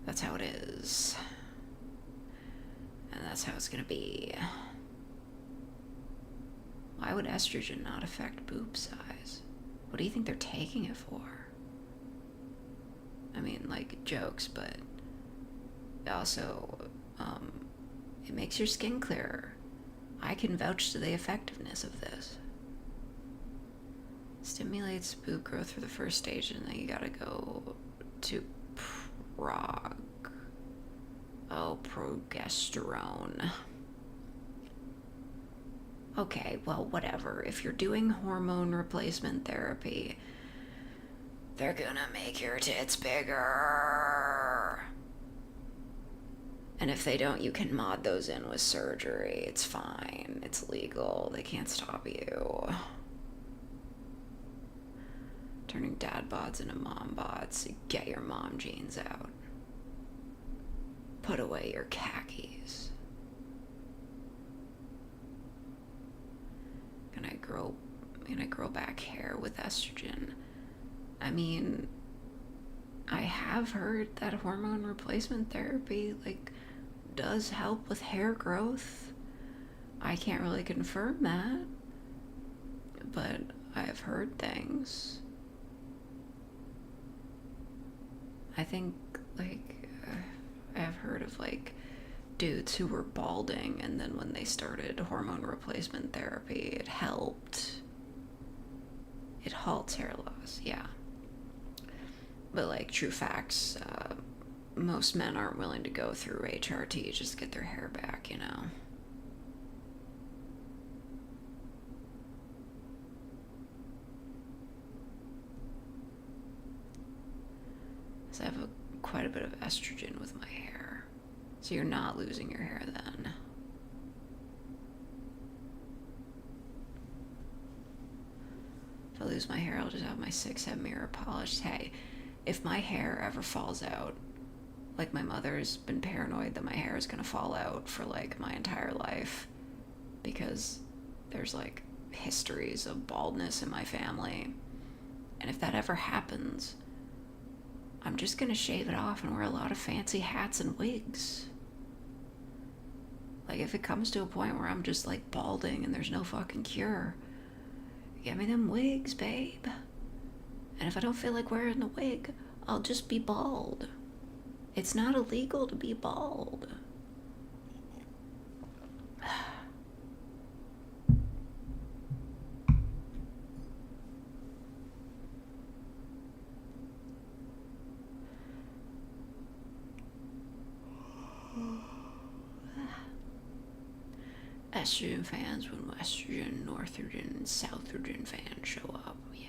S1: That's how it is. And that's how it's gonna be. Why would estrogen not affect boob size? What do you think they're taking it for? I mean, like, jokes, but also, it makes your skin clearer. I can vouch to the effectiveness of this. Stimulates boob growth for the first stage, and then you gotta go to progesterone. Okay, well, whatever. If you're doing hormone replacement therapy, they're gonna make your tits bigger. And if they don't, you can mod those in with surgery. It's fine. It's legal. They can't stop you. Turning dad bods into mom bods. Get your mom jeans out. Put away your khakis. Gonna grow back hair with estrogen. I mean, I have heard that hormone replacement therapy, like, does help with hair growth. I can't really confirm that, but I've heard things. I think, like, I've heard of, like, dudes who were balding, and then when they started hormone replacement therapy, it helped. It halts hair loss, yeah. But, like, true facts, most men aren't willing to go through HRT just to get their hair back, you know? So I have a quite a bit of estrogen with my hair. So you're not losing your hair then. If I lose my hair, I'll just have my 6-head mirror polished. Hey, if my hair ever falls out, like my mother's been paranoid that my hair is gonna fall out for like my entire life because there's like histories of baldness in my family. And if that ever happens, I'm just gonna shave it off and wear a lot of fancy hats and wigs. Like, if it comes to a point where I'm just like balding and there's no fucking cure, get me them wigs, babe. And if I don't feel like wearing the wig, I'll just be bald. It's not illegal to be bald. Estrogen fans when estrogen, northergen, and southergen fans show up. Yeah.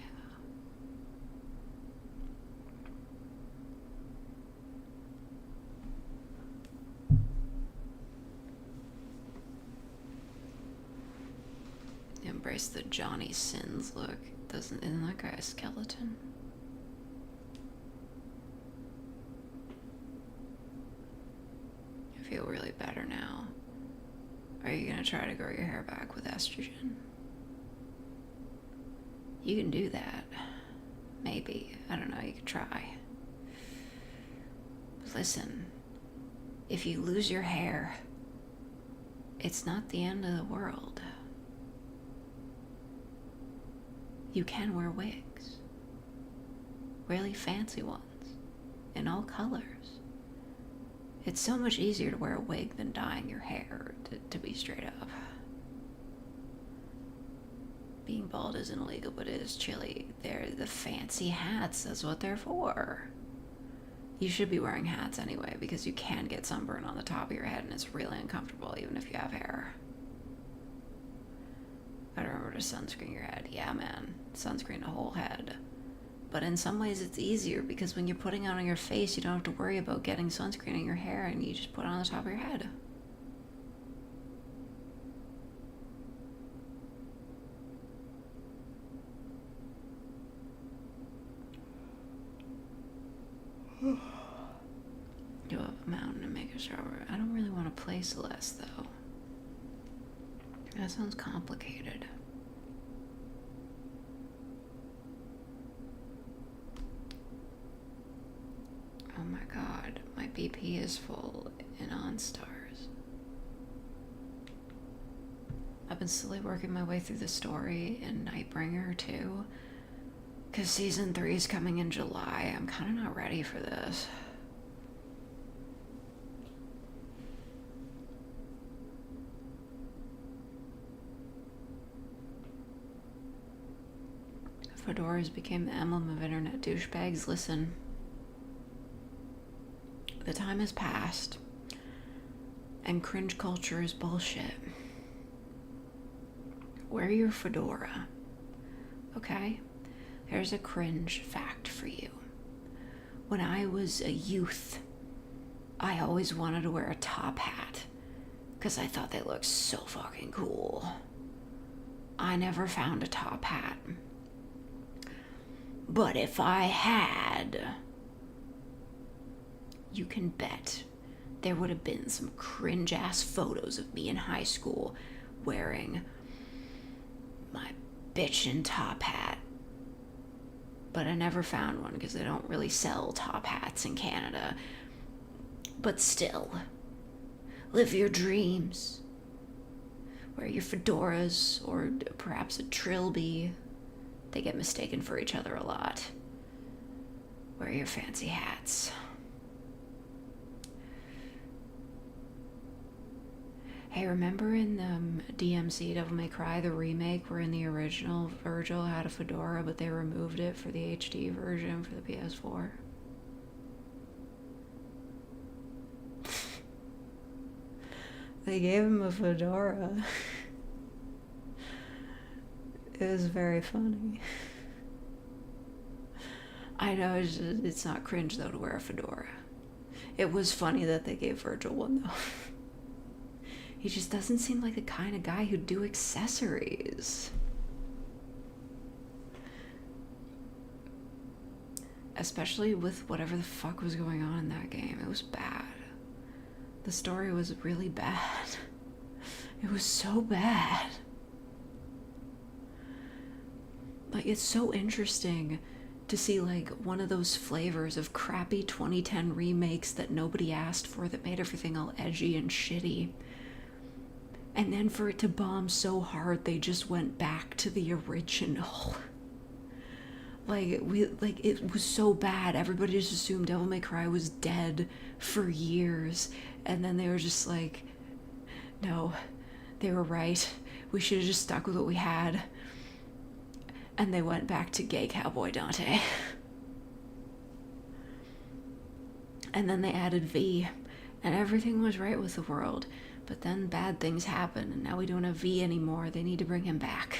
S1: Embrace the Johnny Sins look. Isn't that guy a skeleton? I feel really better now. Are you gonna try to grow your hair back with estrogen? You can do that. Maybe. I don't know, you could try. But listen, if you lose your hair, it's not the end of the world. You can wear wigs. Really fancy ones. In all colors. It's so much easier to wear a wig than dyeing your hair, to be straight up. Being bald isn't illegal, but it is chilly. They're the fancy hats, that's what they're for. You should be wearing hats anyway, because you can get sunburn on the top of your head and it's really uncomfortable even if you have hair. Gotta remember to sunscreen your head. Yeah, man. Sunscreen the whole head. But in some ways it's easier because when you're putting it on your face, you don't have to worry about getting sunscreen in your hair and you just put it on the top of your head. Go up a mountain and make a shower. I don't really want to play Celeste though. That sounds complicated. Oh my god, my BP is full in OnStars. I've been slowly working my way through the story in Nightbringer too. Because season 3 is coming in July. I'm kind of not ready for this. Fedoras became the emblem of internet douchebags. Listen. The time has passed, and cringe culture is bullshit. Wear your fedora, okay? There's a cringe fact for you. When I was a youth, I always wanted to wear a top hat, because I thought they looked so fucking cool. I never found a top hat. But if I had, you can bet there would have been some cringe-ass photos of me in high school wearing my bitchin' top hat. But I never found one because they don't really sell top hats in Canada. But still, live your dreams. Wear your fedoras or perhaps a trilby. They get mistaken for each other a lot. Wear your fancy hats. Hey, remember in the DMC Devil May Cry, the remake, where in the original Virgil had a fedora, but they removed it for the HD version for the PS4? They gave him a fedora. It was very funny. I know it's not cringe though to wear a fedora. It was funny that they gave Virgil one, though. He just doesn't seem like the kind of guy who'd do accessories. Especially with whatever the fuck was going on in that game. It was bad. The story was really bad. It was so bad. Like, it's so interesting to see, like, one of those flavors of crappy 2010 remakes that nobody asked for that made everything all edgy and shitty. And then for it to bomb so hard, they just went back to the original. Like, it was so bad. Everybody just assumed Devil May Cry was dead for years. And then they were just like, no, they were right. We should have just stuck with what we had. And they went back to gay cowboy Dante. And then they added V. And everything was right with the world. But then bad things happened. And now we don't have V anymore. They need to bring him back.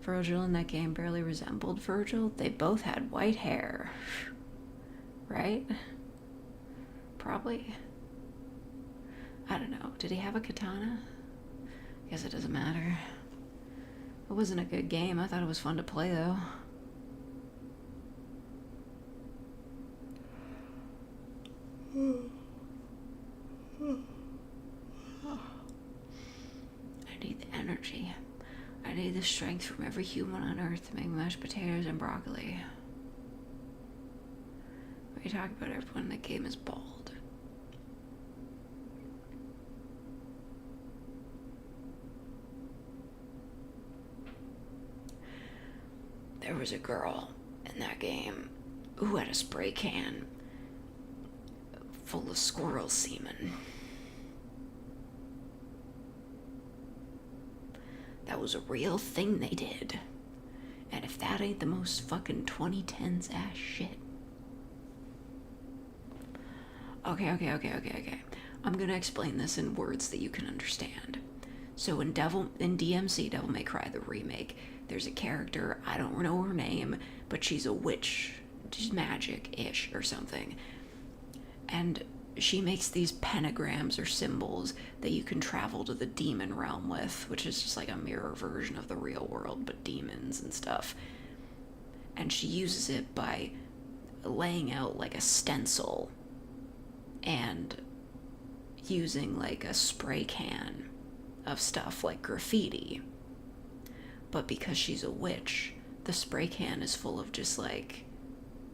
S1: Virgil in that game barely resembled Virgil. They both had white hair. Right? Probably. I don't know. Did he have a katana? Guess it doesn't matter. It wasn't a good game. I thought it was fun to play, though. I need the energy. I need the strength from every human on Earth to make mashed potatoes and broccoli. We talk about everyone in the game is bald. There was a girl in that game who had a spray can full of squirrel semen. That was a real thing they did. And if that ain't the most fucking 2010s ass shit. Okay. I'm gonna explain this in words that you can understand. So in DMC, Devil May Cry, the remake, there's a character, I don't know her name, but she's a witch. She's magic-ish or something. And she makes these pentagrams or symbols that you can travel to the demon realm with, which is just like a mirror version of the real world, but demons and stuff. And she uses it by laying out like a stencil and using like a spray can of stuff like graffiti. But because she's a witch, the spray can is full of just like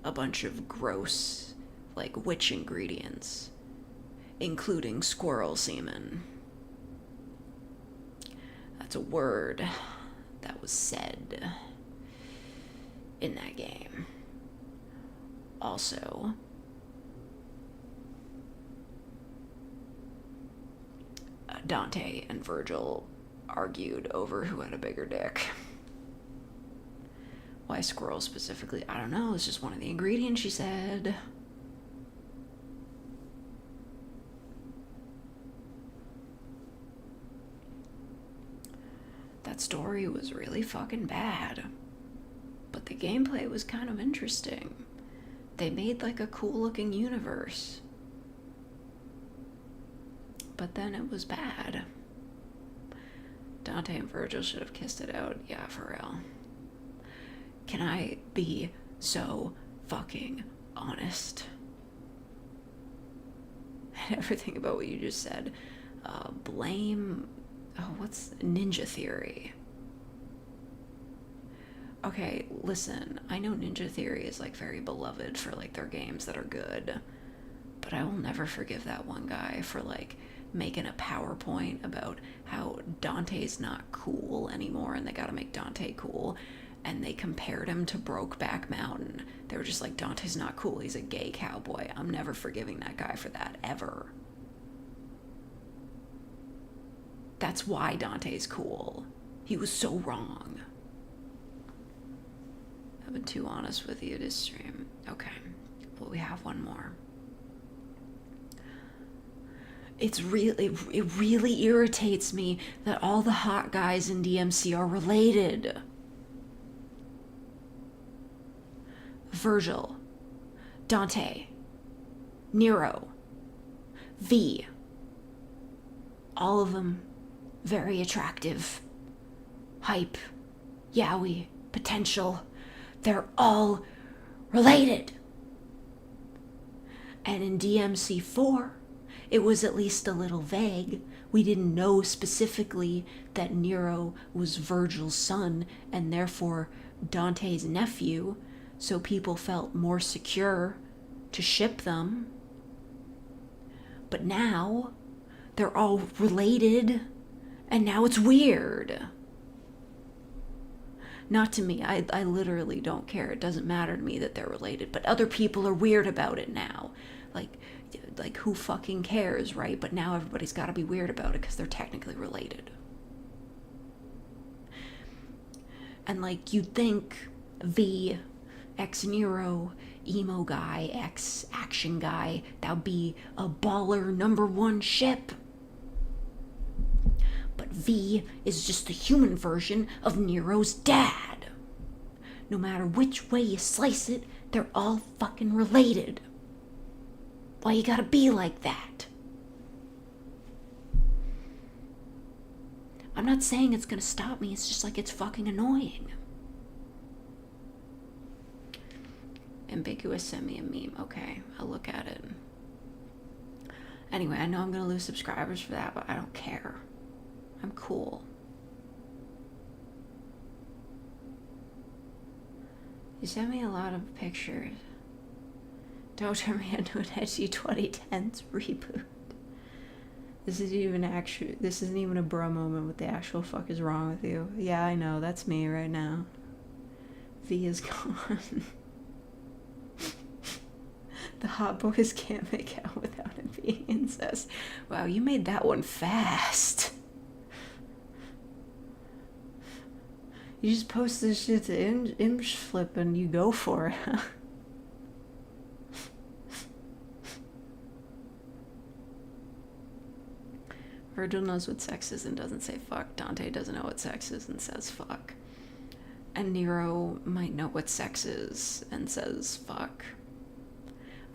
S1: a bunch of gross like witch ingredients, including squirrel semen. That's a word that was said in that game. Also, Dante and Virgil argued over who had a bigger dick. Why squirrel specifically? I don't know. It's just one of the ingredients, she said. That story was really fucking bad. But the gameplay was kind of interesting. They made like a cool looking universe. But then it was bad. Dante and Virgil should have kissed it out. Yeah, for real. Can I be so fucking honest? Everything about what you just said. Blame... Oh, what's Ninja Theory? Okay, listen. I know Ninja Theory is like very beloved for like their games that are good. But I will never forgive that one guy for like making a PowerPoint about how Dante's not cool anymore and they gotta make Dante cool. And they compared him to Brokeback Mountain. They were just like, Dante's not cool. He's a gay cowboy. I'm never forgiving that guy for that, ever. That's why Dante's cool. He was so wrong. I've been too honest with you this stream. Okay, well, we have one more. It really irritates me that all the hot guys in DMC are related. Virgil, Dante, Nero, V. All of them very attractive. Hype, yaoi, potential. They're all related. And in DMC4, it was at least a little vague. We didn't know specifically that Nero was Virgil's son and therefore Dante's nephew, so people felt more secure to ship them. But now, they're all related, and now it's weird. Not to me, I literally don't care. It doesn't matter to me that they're related, but other people are weird about it now. Like who fucking cares, right? But now everybody's got to be weird about it because they're technically related. And like, you'd think V, ex Nero, emo guy, ex action guy, that would be a baller #1 ship. But V is just the human version of Nero's dad. No matter which way you slice it, they're all fucking related. Why you gotta be like that? I'm not saying it's gonna stop me, it's just like it's fucking annoying. Ambiguous sent me a meme. Okay, I'll look at it. Anyway, I know I'm gonna lose subscribers for that, but I don't care. I'm cool. You sent me a lot of pictures. Don't turn me into an edgy 2010s reboot. This isn't even a bro moment. What the actual fuck is wrong with you? Yeah, I know, that's me right now. V is gone. The hot boys can't make out without it being incest. Wow, you made that one fast. You just post this shit to image flip and you go for it, huh? Virgil knows what sex is and doesn't say fuck. Dante doesn't know what sex is and says fuck. And Nero might know what sex is and says fuck.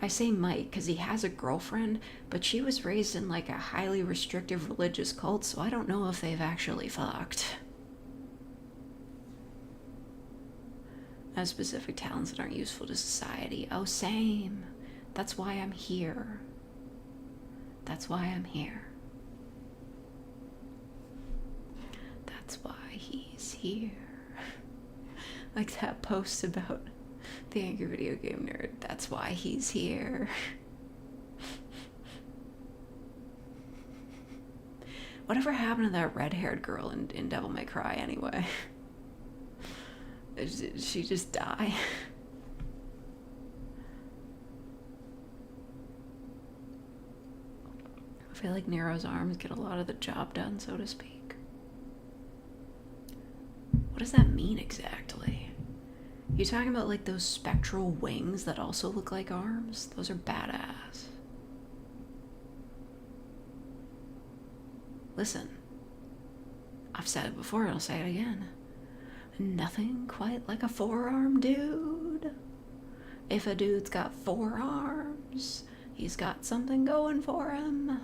S1: I say might because he has a girlfriend, but she was raised in like a highly restrictive religious cult, so I don't know if they've actually fucked. I have specific talents that aren't useful to society. Oh, same. That's why I'm here. That's why I'm here. That's why he's here. Like that post about the angry video game nerd. That's why he's here. Whatever happened to that red-haired girl in Devil May Cry anyway? Did she just die? I feel like Nero's arms get a lot of the job done, so to speak. What does that mean exactly? You talking about like those spectral wings that also look like arms? Those are badass. Listen, I've said it before and I'll say it again. Nothing quite like a forearm dude. If a dude's got 4 arms, he's got something going for him.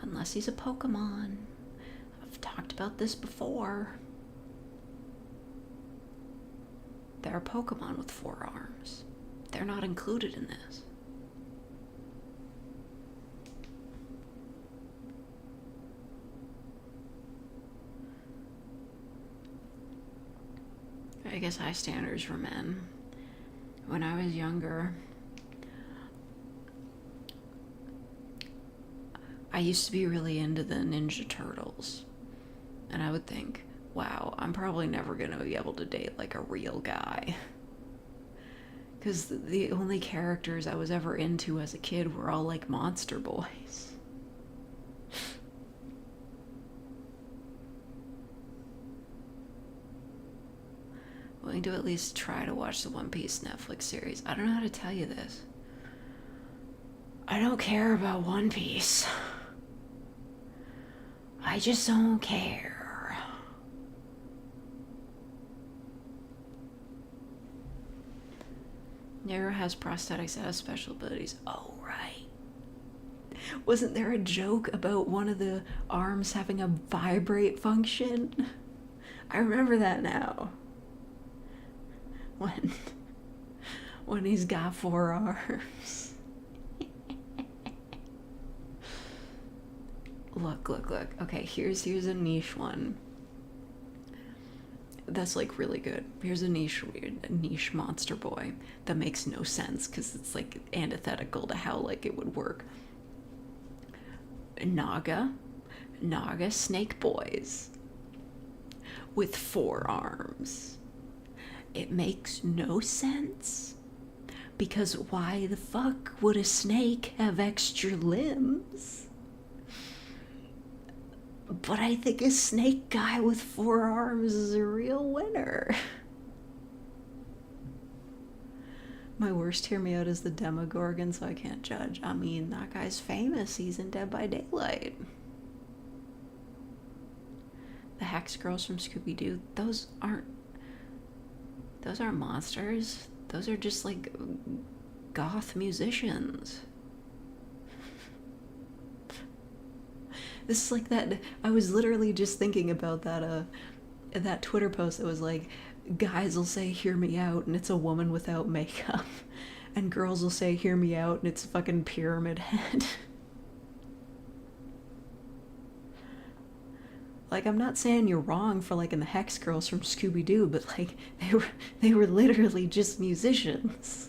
S1: Unless he's a Pokemon. I've talked about this before. There are Pokemon with 4 arms. They're not included in this. I guess high standards for men. When I was younger, I used to be really into the Ninja Turtles. And I would think, wow, I'm probably never going to be able to date like a real guy. Because the only characters I was ever into as a kid were all like monster boys. Willing to at least try to watch the One Piece Netflix series. I don't know how to tell you this. I don't care about One Piece. I just don't care. Nero has prosthetics that have special abilities. Oh, right. Wasn't there a joke about one of the arms having a vibrate function? I remember that now. When he's got 4 arms. Look. Okay, here's a niche one. That's like really good. Here's a niche monster boy that makes no sense because it's like antithetical to how like it would work. Naga snake boys with 4 arms. It makes no sense because why the fuck would a snake have extra limbs? But I think a snake guy with 4 arms is a real winner. My worst, hear me out, is the Demogorgon, so I can't judge. I mean, that guy's famous. He's in Dead by Daylight. The Hex Girls from Scooby-Doo, those aren't monsters. Those are just like goth musicians. This is like that. I was literally just thinking about that Twitter post that was like, guys will say "hear me out" and it's a woman without makeup, and girls will say "hear me out" and it's a fucking pyramid head. Like, I'm not saying you're wrong for liking the Hex Girls from Scooby-Doo, but like they were literally just musicians.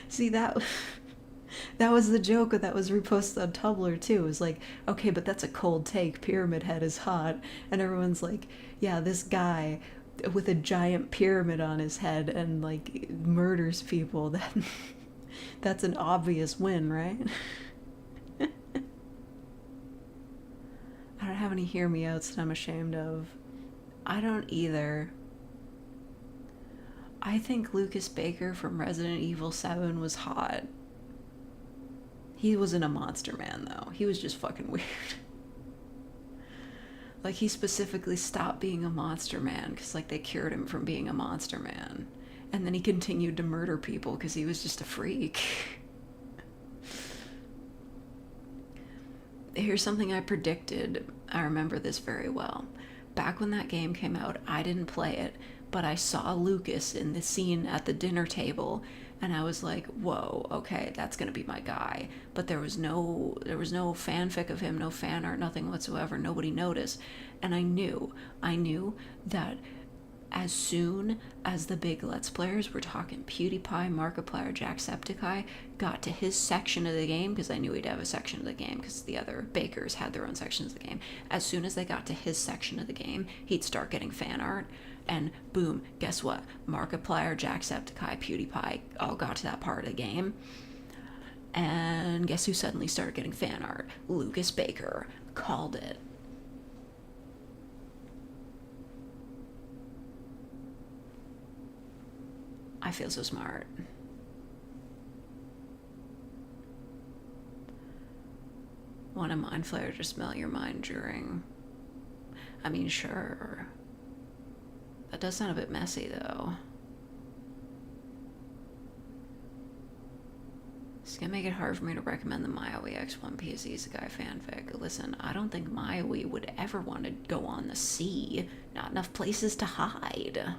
S1: See, that was the joke that was reposted on Tumblr too. It was like, okay, but that's a cold take. Pyramid Head is hot. And everyone's like, yeah, this guy with a giant pyramid on his head and like murders people. That's an obvious win, right? I don't have any hear me outs that I'm ashamed of. I don't either. I think Lucas Baker from Resident Evil 7 was hot. He wasn't a monster man, though. He was just fucking weird. Like, he specifically stopped being a monster man because, like, they cured him from being a monster man. And then he continued to murder people because he was just a freak. Here's something I predicted. I remember this very well. Back when that game came out, I didn't play it, but I saw Lucas in the scene at the dinner table, and I was like, whoa, okay, that's gonna be my guy. But there was no fanfic of him, no fan art, nothing whatsoever. Nobody noticed. And I knew that as soon as the big Let's Players, we're talking PewDiePie, Markiplier, Jacksepticeye, got to his section of the game, because I knew he'd have a section of the game, because the other bakers had their own sections of the game. As soon as they got to his section of the game, he'd start getting fan art, and boom, guess what? Markiplier, Jacksepticeye, PewDiePie all got to that part of the game. And guess who suddenly started getting fan art? Lucas Baker. Called it. I feel so smart. Want a mind flare to smell your mind during? I mean, sure. That does sound a bit messy, though. It's gonna make it hard for me to recommend the Maui X One Piece Isekai fanfic. Listen, I don't think Maui would ever want to go on the sea. Not enough places to hide.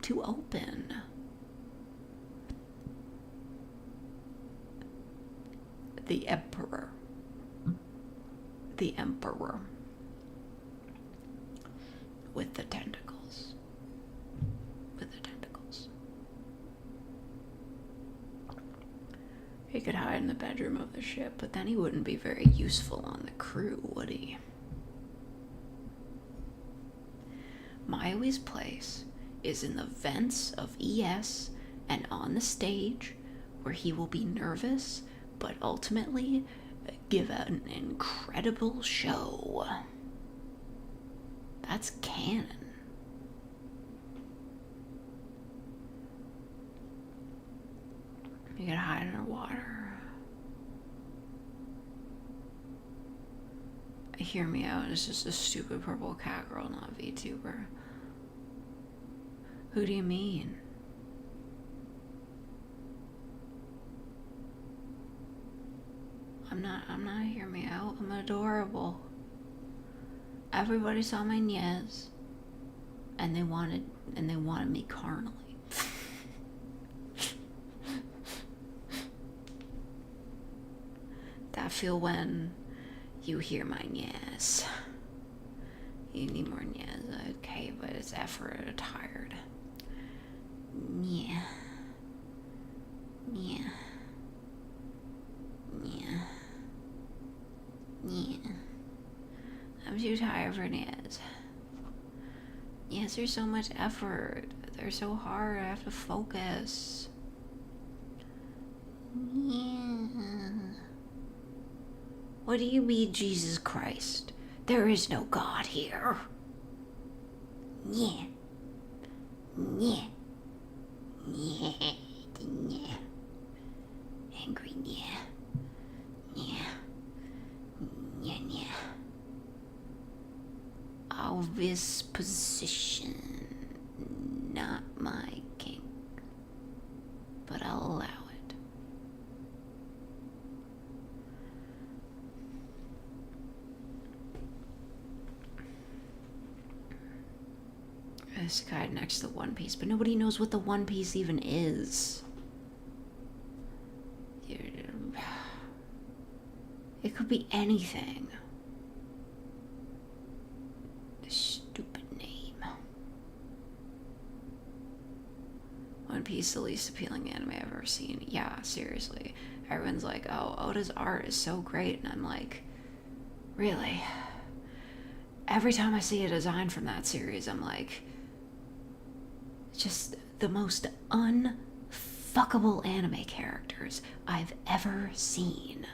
S1: Too open. The Emperor. The Emperor. With the tentacles. With the tentacles. He could hide in the bedroom of the ship, but then he wouldn't be very useful on the crew, would he? Maiwi's place is in the vents of ES and on the stage, where he will be nervous but ultimately give an incredible show. That's canon. You gotta hide under water. Hear me out. It's just a stupid purple cat girl, not VTuber. Who do you mean? I'm not hear me out. I'm adorable. Everybody saw my nyez. And they wanted me carnally. That feel when you hear my nyez. You need more nyez, okay, but it's effort tired. Yeah. Yeah. Yeah. Yeah. I'm too tired for nyez. Yes, there's so much effort. They're so hard. I have to focus. Yeah. What do you mean, Jesus Christ? There is no God here. Yeah. Yeah. Yeah. Yeah. Angry, yeah. Yeah. Yeah, yeah. Obvious position. Not my kink. But I'll allow it. This guy next to the One Piece, but nobody knows what the One Piece even is. It could be anything. Stupid name. One Piece, the least appealing anime I've ever seen. Yeah, seriously. Everyone's like, oh, Oda's art is so great. And I'm like, really? Every time I see a design from that series, I'm like, just the most unfuckable anime characters I've ever seen.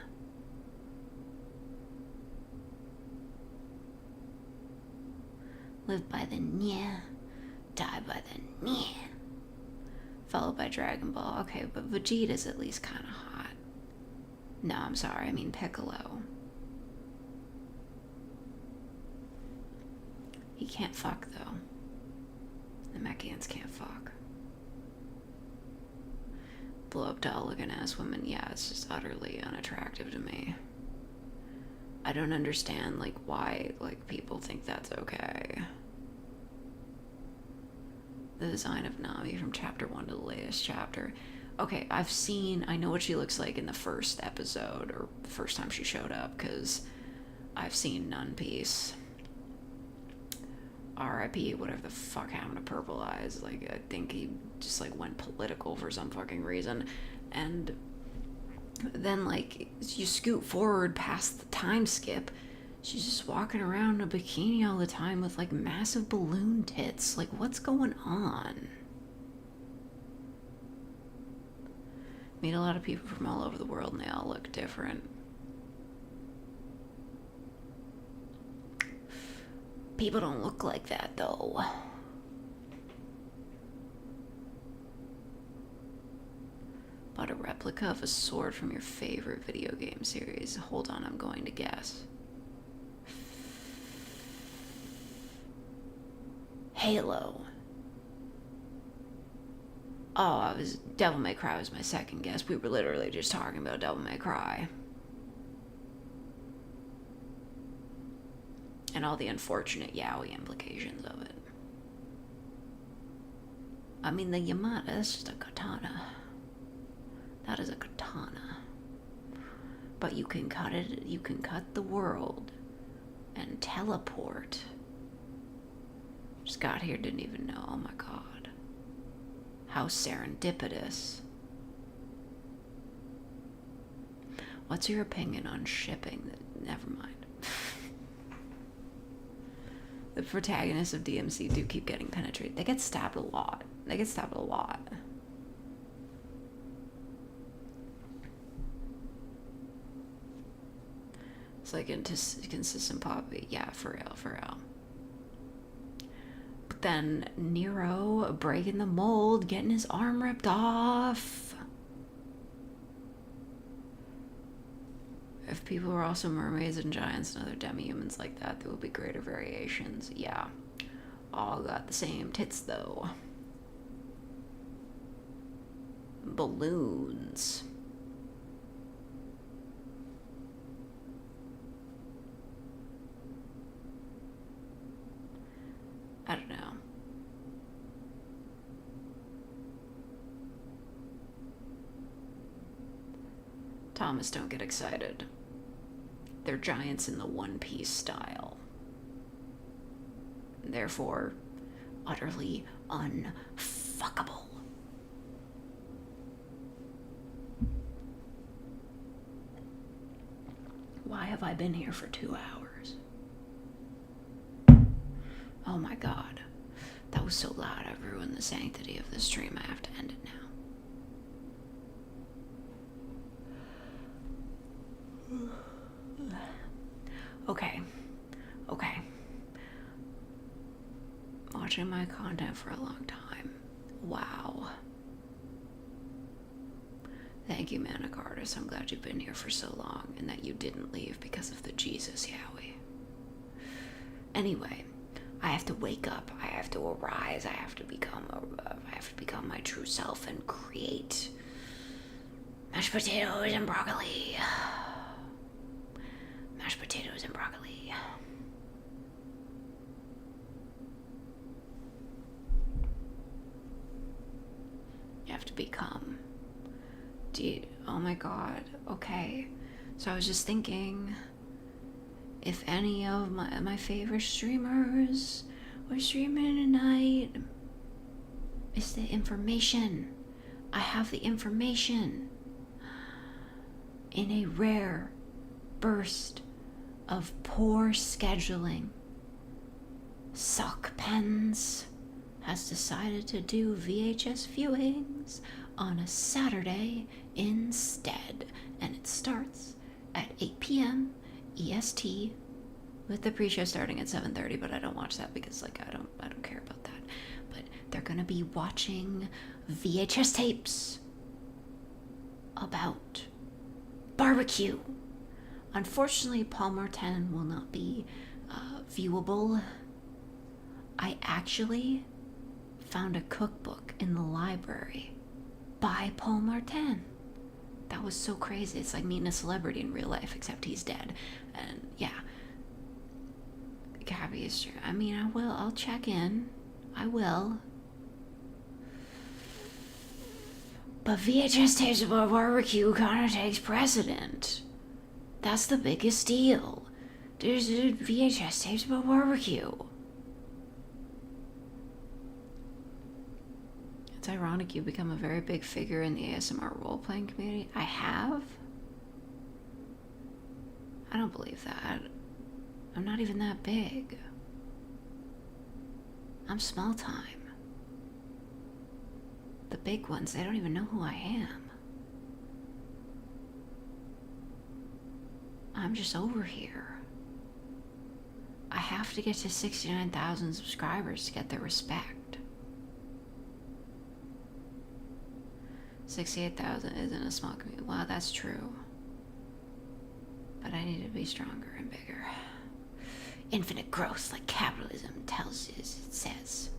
S1: Live by the nya, die by the nya. Followed by Dragon Ball. Okay, but Vegeta's at least kind of hot. No, I'm sorry, I mean Piccolo. He can't fuck, though. The Mechans can't fuck. Blow up doll looking ass women, yeah, it's just utterly unattractive to me. I don't understand, like, why, like, people think that's okay. The design of Nami from chapter 1 to the latest chapter. Okay, I know what she looks like in the first episode, or the first time she showed up, because I've seen One Piece. R.I.P. whatever the fuck happened to Purple Eyes. Like, I think he just, like, went political for some fucking reason. And then, like, you scoot forward past the time skip, she's just walking around in a bikini all the time with, like, massive balloon tits. Like, what's going on? Meet a lot of people from all over the world and they all look different. People don't look like that, though. Bought a replica of a sword from your favorite video game series. Hold on, I'm going to guess. Halo. Oh, Devil May Cry was my second guess. We were literally just talking about Devil May Cry. And all the unfortunate yaoi implications of it. I mean, the Yamada, that's just a katana. That is a katana. But you can cut it, you can cut the world and teleport. Just got here, didn't even know. Oh my god. How serendipitous. What's your opinion on shipping? Never mind. The protagonists of DMC do keep getting penetrated. They get stabbed a lot. It's like inconsistent poppy. Yeah, for real. But then Nero breaking the mold, getting his arm ripped off. If people were also mermaids and giants and other demi-humans like that, there would be greater variations. Yeah. All got the same tits, though. Balloons. I don't know. Thomas, don't get excited. They're giants in the One Piece style. Therefore, utterly unfuckable. Why have I been here for 2 hours? Oh my god. That was so loud, I've ruined the sanctity of the stream. I have to end it now. Okay. Watching my content for a long time. Wow. Thank you, Manic Artist. I'm glad you've been here for so long and that you didn't leave because of the Jesus Yowie. Anyway, I have to wake up. I have to arise. I have to become my true self and create mashed potatoes and broccoli. Mashed potatoes and broccoli. You have to become. Oh my god. Okay. So I was just thinking, if any of my favorite streamers were streaming tonight, it's the information. I have the information. In a rare burst of poor scheduling, Sock Pens has decided to do VHS viewings on a Saturday instead, and it starts at 8 p.m. EST with the pre-show starting at 7:30, but I don't watch that because I don't care about that. But they're gonna be watching VHS tapes about barbecue. Unfortunately, Paul Martin will not be viewable. I actually found a cookbook in the library by Paul Martin. That was so crazy. It's like meeting a celebrity in real life, except he's dead. And yeah, Gabby is true. I mean, I'll check in. I will. But VHS tapes about barbecue kind of takes precedent. That's the biggest deal. There's VHS tapes about barbecue. It's ironic you become a very big figure in the ASMR role-playing community. I have? I don't believe that. I'm not even that big. I'm small time. The big ones, they don't even know who I am. I'm just over here. I have to get to 69,000 subscribers to get their respect. 68,000 isn't a small community. Well, that's true. But I need to be stronger and bigger. Infinite growth, like capitalism tells us, it says.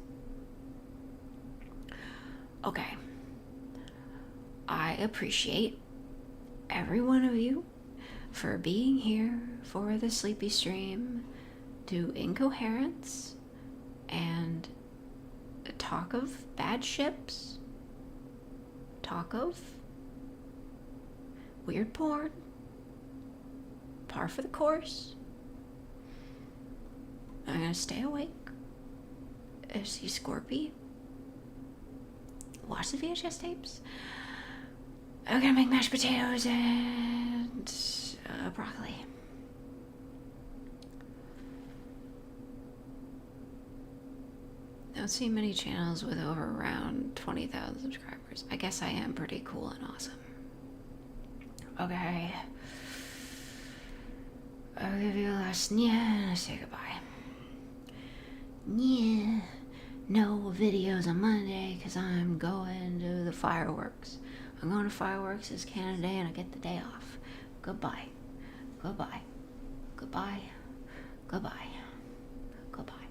S1: Okay. I appreciate every one of you for being here for the sleepy stream, do incoherence and talk of bad ships, talk of weird porn, par for the course. I'm gonna stay awake, see Scorpy, watch the VHS tapes. I'm gonna make mashed potatoes and broccoli. I don't see many channels with over around 20,000 subscribers. I guess I am pretty cool and awesome. Okay. I'll give you a last yeah and say goodbye. Yeah. No videos on Monday because I'm going to the fireworks. I'm going to fireworks this Canada Day and I get the day off. Goodbye. Goodbye. Goodbye. Goodbye. Goodbye.